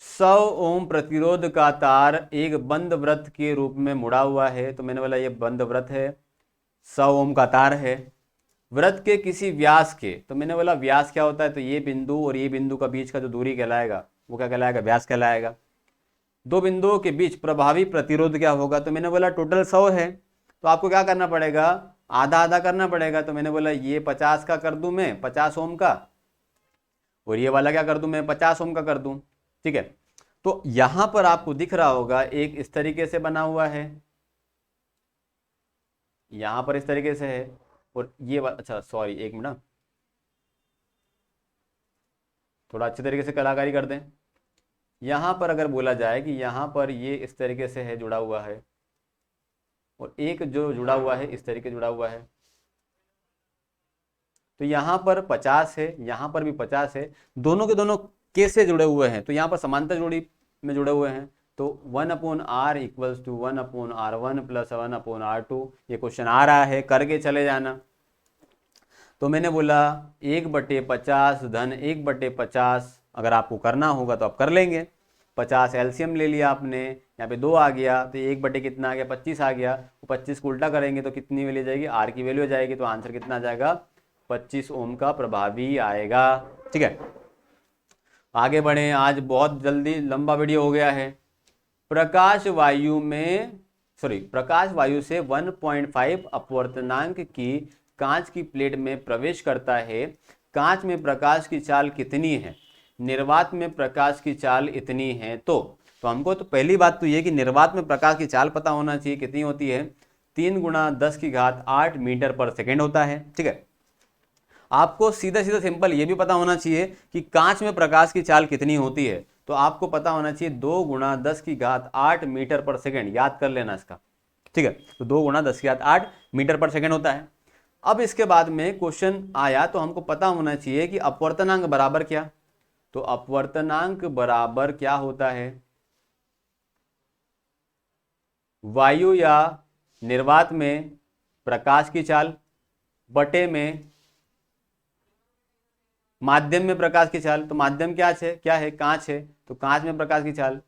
100 ओम प्रतिरोध का तार एक बंद वृत्त के रूप में मुड़ा हुआ है। तो मैंने बोला ये बंद वृत्त है, 100 ओम का तार है, वृत्त के किसी व्यास के। तो मैंने बोला व्यास क्या होता है, तो ये बिंदु और ये बिंदु का बीच का जो दूरी कहलाएगा वो क्या कहलाएगा, व्यास कहलाएगा। दो बिंदुओं के बीच प्रभावी प्रतिरोध क्या होगा, तो मैंने बोला टोटल 100 है, तो आपको क्या करना पड़ेगा, आधा आधा करना पड़ेगा। तो मैंने बोला ये 50 का कर दूं मैं, 50 ओम का, और ये वाला क्या कर दूं मैं, 50 ओम का कर दूं, ठीक है। तो यहां पर आपको दिख रहा होगा एक इस तरीके से बना हुआ है, यहां पर इस तरीके से है, और ये अच्छा सॉरी एक मिनट, थोड़ा अच्छे तरीके से कलाकारी कर दें। यहां पर अगर बोला जाए कि यहां पर ये इस तरीके से है, जुड़ा हुआ है, और एक जो जुड़ा हुआ है इस तरीके जुड़ा हुआ है, तो यहाँ पर 50 है, यहाँ पर भी 50 है, दोनों के दोनों कैसे जुड़े हुए हैं, तो यहाँ पर समांतर जोड़ी में जुड़े हुए हैं। तो 1/r equals to 1/r1 plus 1/r2, ये क्वेश्चन आ रहा है, करके चले जाना। तो मैंने बोला 1/50 धन 1/50, अगर आपको करना होगा तो आप कर लेंगे। 50 एलसीएम ले लिया आपने, यहाँ पे 2 आ गया, तो 1 कितना आ गया, 25 आ गया। 25 को उल्टा करेंगे तो कितनी वैल्यू जाएगी, आर की वैल्यू हो जाएगी, तो आंसर कितना आ जाएगा, 25 ओम का प्रभावी आएगा, ठीक है। आगे बढ़े, आज बहुत जल्दी लंबा वीडियो हो गया है। प्रकाश वायु से 1.5 अपवर्तनांक की कांच की प्लेट में प्रवेश करता है। कांच में प्रकाश की चाल कितनी है, निर्वात में प्रकाश की चाल इतनी है। तो हमको तो पहली बात तो ये कि निर्वात में प्रकाश की चाल पता होना चाहिए, कितनी होती है, 3 × 10⁸ मीटर पर सेकेंड होता है, ठीक है। आपको सीधा सीधा सिंपल ये भी पता होना चाहिए कि कांच में प्रकाश की चाल कितनी होती है, तो आपको पता होना चाहिए 2 × 10⁸ मीटर पर सेकेंड, याद कर लेना इसका, ठीक है। तो 2 × 10⁸ मीटर पर सेकेंड होता है। अब इसके बाद में क्वेश्चन आया तो हमको पता होना चाहिए कि अपवर्तनांक बराबर क्या, तो अपवर्तनांक बराबर क्या होता है, वायु या निर्वात में प्रकाश की चाल बटे में माध्यम में प्रकाश की चाल। तो माध्यम क्या है, कांच है, तो कांच में प्रकाश की चाल,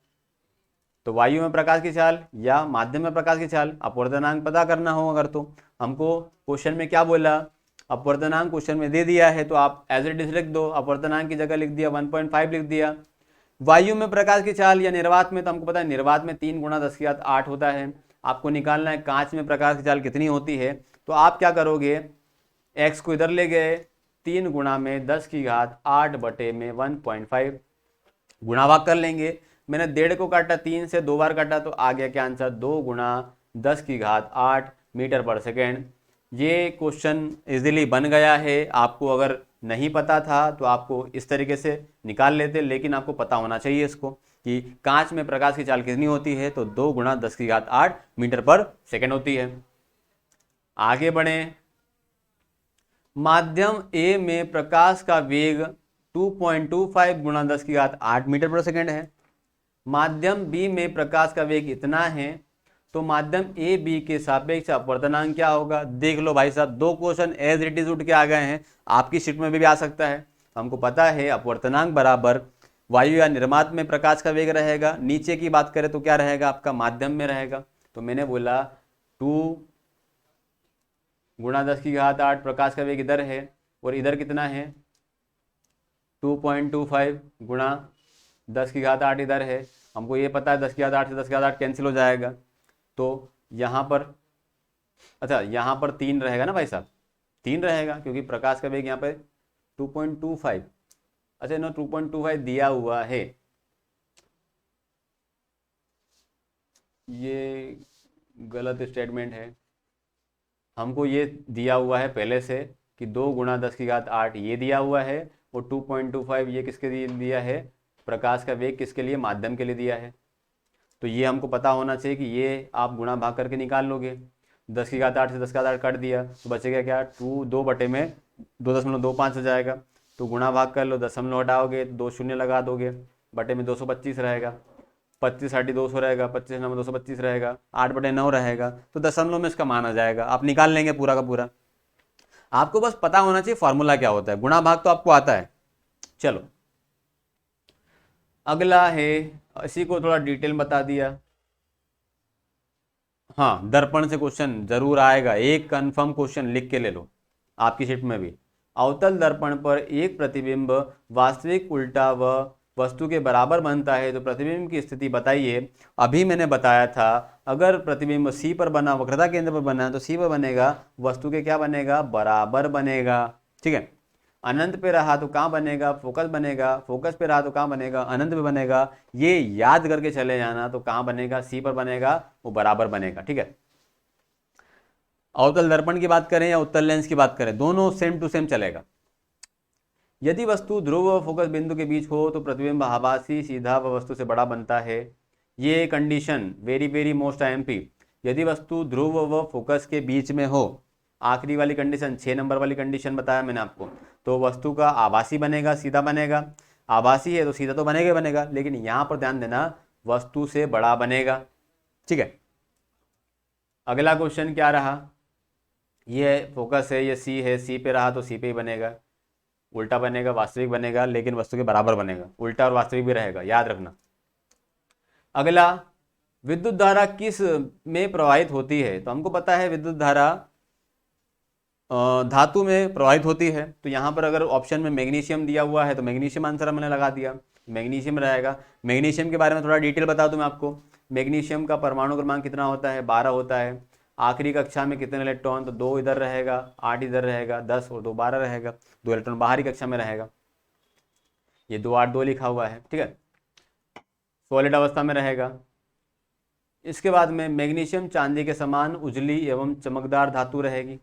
तो वायु में प्रकाश की चाल या माध्यम में प्रकाश की चाल। अपवर्तनांक पता करना हो अगर, तो हमको क्वेश्चन में क्या बोला, अपवर्तनांक क्वेश्चन में दे दिया है, तो आप एज इट इज लिख दो, अपवर्तनांक की जगह लिख दिया 1.5 लिख दिया। वायु में प्रकाश की चाल या निर्वात में, तो हमको पता है निर्वात में 3 × 10⁸ होता है। आपको निकालना है कांच में प्रकाश की चाल कितनी होती है, तो आप क्या करोगे, एक्स को इधर ले गए, 3 गुणा में 10⁸ बटे में 1.5, गुणा भाग कर लेंगे। मैंने 1.5 को काटा, 3 से 2 बार काटा, तो आ गया क्या आंसर, 2 × 10⁸ मीटर पर सेकेंड। ये क्वेश्चन इजीली बन गया है। आपको अगर नहीं पता था तो आपको इस तरीके से निकाल लेते, लेकिन आपको पता होना चाहिए इसको कि कांच में प्रकाश की चाल कितनी होती है, तो 2 × 10⁸ मीटर पर सेकेंड होती है। आगे बढ़े, माध्यम ए में प्रकाश का वेग 2.25 × 10⁸ मीटर पर सेकेंड है। माध्यम बी में प्रकाश का वेग इतना है, तो माध्यम ए बी के सापेक्ष अपवर्तनांक क्या होगा। देख लो भाई साहब, 2 क्वेश्चन एज इट इज उठ के आ गए हैं, आपकी शीट में भी आ सकता है। हमको पता है अपवर्तनांक बराबर वायु या निर्वात में प्रकाश का वेग रहेगा, नीचे की बात करें तो क्या रहेगा, आपका माध्यम में रहेगा। तो मैंने बोला 2 × 10⁸ प्रकाश का वेग इधर है, और इधर कितना है 2.25 × 10⁸ इधर है। हमको ये पता है 10⁸ से 10⁸ कैंसिल हो जाएगा, तो यहाँ पर अच्छा यहाँ पर 3 रहेगा ना भाई साहब, 3 रहेगा, क्योंकि प्रकाश का वेग यहाँ पे 2.25, अच्छा नो 2.25 दिया हुआ है, ये गलत स्टेटमेंट है। हमको ये दिया हुआ है पहले से कि 2 × 10⁸ ये दिया हुआ है, और 2.25 ये किसके लिए दिया है, प्रकाश का वेग किसके लिए, माध्यम के लिए दिया है। तो ये हमको पता होना चाहिए कि ये आप गुणा भाग करके निकाल लोगे। 10⁸ से 10⁸ कट दिया तो बचेगा क्या, 2/2 हो जाएगा। तो गुणा भाग कर लो, दशमलव हटाओगे तो 2 शून्य लगा दोगे, बटे में 225 रहेगा, 25 × 200 रहेगा, 25 × 9 225 रहेगा, 8/9 रहेगा। तो दशमलव में इसका मान आ जाएगा, आप निकाल लेंगे पूरा का पूरा। आपको बस पता होना चाहिए फॉर्मूला क्या होता है, गुणा भाग तो आपको आता है। चलो अगला है, इसी को थोड़ा डिटेल बता दिया। हाँ, दर्पण से क्वेश्चन जरूर आएगा, एक कंफर्म क्वेश्चन लिख के ले लो आपकी शीट में भी। अवतल दर्पण पर एक प्रतिबिंब वास्तविक, उल्टा व वस्तु के बराबर बनता है तो प्रतिबिंब की स्थिति बताइए। अभी मैंने बताया था, अगर प्रतिबिंब सी पर बना, वक्रता केंद्र पर बना, तो सी पर बनेगा, वस्तु के क्या बनेगा, बराबर बनेगा। ठीक है, अनंत पे रहा तो कहाँ बनेगा, फोकस बनेगा, फोकस पे रहा तो कहाँ बनेगा, अनंत पे बनेगा। ये याद करके चले जाना, तो कहाँ बनेगा, सी पर बनेगा, वो बराबर बनेगा। ठीक है, अवतल दर्पण की बात करें या उत्तल लेंस की बात करें, दोनों सेम टू सेम चलेगा। यदि वस्तु ध्रुव व फोकस बिंदु के बीच हो तो प्रतिबिंब आभासी, सीधा व वस्तु से बड़ा बनता है। ये condition very very most IMP. यदि वस्तु ध्रुव व फोकस के बीच में हो, आखिरी वाली कंडीशन 6 नंबर वाली कंडीशन बताया मैंने आपको, तो वस्तु का आभासी बनेगा, सीधा बनेगा। आभासी है तो सीधा तो बनेगा बनेगा, लेकिन यहां पर ध्यान देना, वस्तु से बड़ा बनेगा। ठीक है, अगला क्वेश्चन क्या रहा, ये फोकस है, ये सी है, सी पे रहा तो सी पे ही बनेगा, उल्टा बनेगा, वास्तविक बनेगा, लेकिन वस्तु के बराबर बनेगा, उल्टा और वास्तविक भी रहेगा, याद रखना। अगला, विद्युत धारा किस में प्रवाहित होती है, तो हमको पता है विद्युत धारा धातु में प्रवाहित होती है। तो यहाँ पर अगर ऑप्शन में मैग्नीशियम दिया हुआ है तो मैग्नीशियम आंसर मैंने लगा दिया, मैग्नीशियम रहेगा। मैग्नीशियम के बारे में थोड़ा डिटेल बता दूं मैं आपको। मैग्नीशियम का परमाणु क्रमांक कितना होता है, 12 होता है। आखिरी कक्षा में कितने इलेक्ट्रॉन, तो 2 इधर रहेगा, 8 इधर रहेगा, 10 और 2 12 रहेगा, 2 इलेक्ट्रॉन बाहरी कक्षा में रहेगा। ये 2 8 2 लिखा हुआ है। ठीक है, सॉलिड अवस्था में रहेगा। इसके बाद में मैग्नीशियम चांदी के समान उजली एवं चमकदार धातु रहेगी।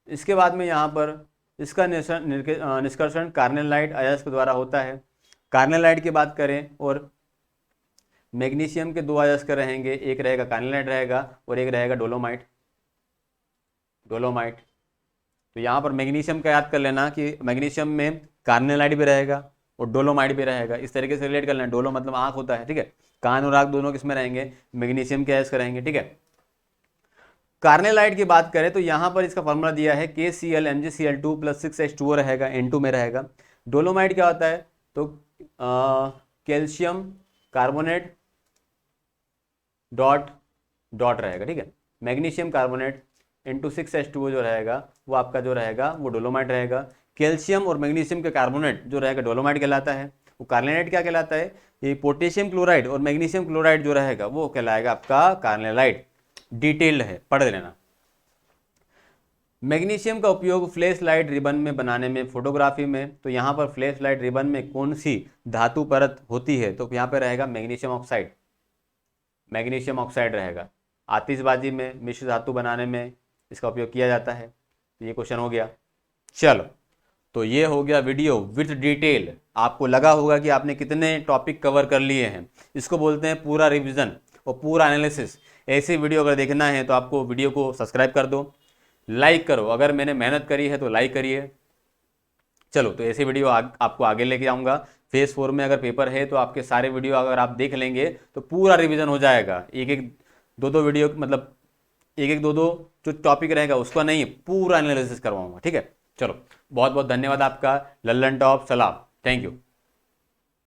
इसके बाद में यहाँ पर इसका निष्कर्षण कार्नेलाइट अयस्क द्वारा होता है। कार्नेलाइट की बात करें और मैग्नीशियम के 2 अयस्क रहेंगे, एक रहेगा कार्नेलाइट रहेगा और एक रहेगा डोलोमाइट। डोलोमाइट, तो यहाँ पर मैग्नीशियम का याद कर लेना कि मैग्नीशियम में कार्नेलाइट भी रहेगा और डोलोमाइट भी रहेगा। इस तरीके से रिलेट कर लेना, डोलो मतलब आँख होता है। ठीक है, कान और आँख दोनों किसमें रहेंगे, मैग्नीशियम के अयस्क रहेंगे। ठीक है, कार्नेलाइट की बात करें तो यहाँ पर इसका फॉर्मूला दिया है KCl MgCl2 + 6H2O रहेगा, N2 में रहेगा। डोलोमाइट क्या होता है, तो कैल्शियम कार्बोनेट डॉट डॉट रहेगा। ठीक है, मैग्नीशियम कार्बोनेट इंटू 6H2O जो रहेगा वो आपका जो रहेगा वो डोलोमाइट रहेगा। कैल्शियम और मैग्नीशियम का कार्बोनेट जो रहेगा डोलोमाइट कहलाता है। वो कार्नेलाइट क्या कहलाता है, ये पोटेशियम क्लोराइड और मैग्नीशियम क्लोराइड जो रहेगा वो कहलाएगा आपका कार्नेलाइट। डिटेल्ड है, पढ़ लेना। मैग्नीशियम का उपयोग फ्लैश लाइट रिबन में बनाने में, फोटोग्राफी में, तो यहाँ पर फ्लैश लाइट रिबन में कौन सी धातु परत होती है, तो यहाँ पे रहेगा मैग्नीशियम ऑक्साइड। मैग्नीशियम ऑक्साइड रहेगा। आतिशबाजी में, मिश्र धातु बनाने में इसका उपयोग किया जाता है। तो ये क्वेश्चन हो गया। चलो, तो ये हो गया वीडियो विथ डिटेल। आपको लगा होगा कि आपने कितने टॉपिक कवर कर लिए हैं। इसको बोलते हैं पूरा रिवीजन और पूरा एनालिसिस। ऐसी वीडियो अगर देखना है तो आपको वीडियो को सब्सक्राइब कर दो, लाइक करो, अगर मैंने मेहनत करी है तो लाइक करिए। चलो, तो ऐसी वीडियो आपको आगे लेके आऊँगा। फेज 4 में अगर पेपर है तो आपके सारे वीडियो अगर आप देख लेंगे तो पूरा रिवीजन हो जाएगा। एक एक दो दो वीडियो, मतलब एक एक दो दो जो टॉपिक रहेगा उसका नहीं, पूरा एनालिसिस करवाऊंगा। ठीक है, चलो, बहुत बहुत धन्यवाद आपका। लल्लन टॉप सलाम, थैंक यू।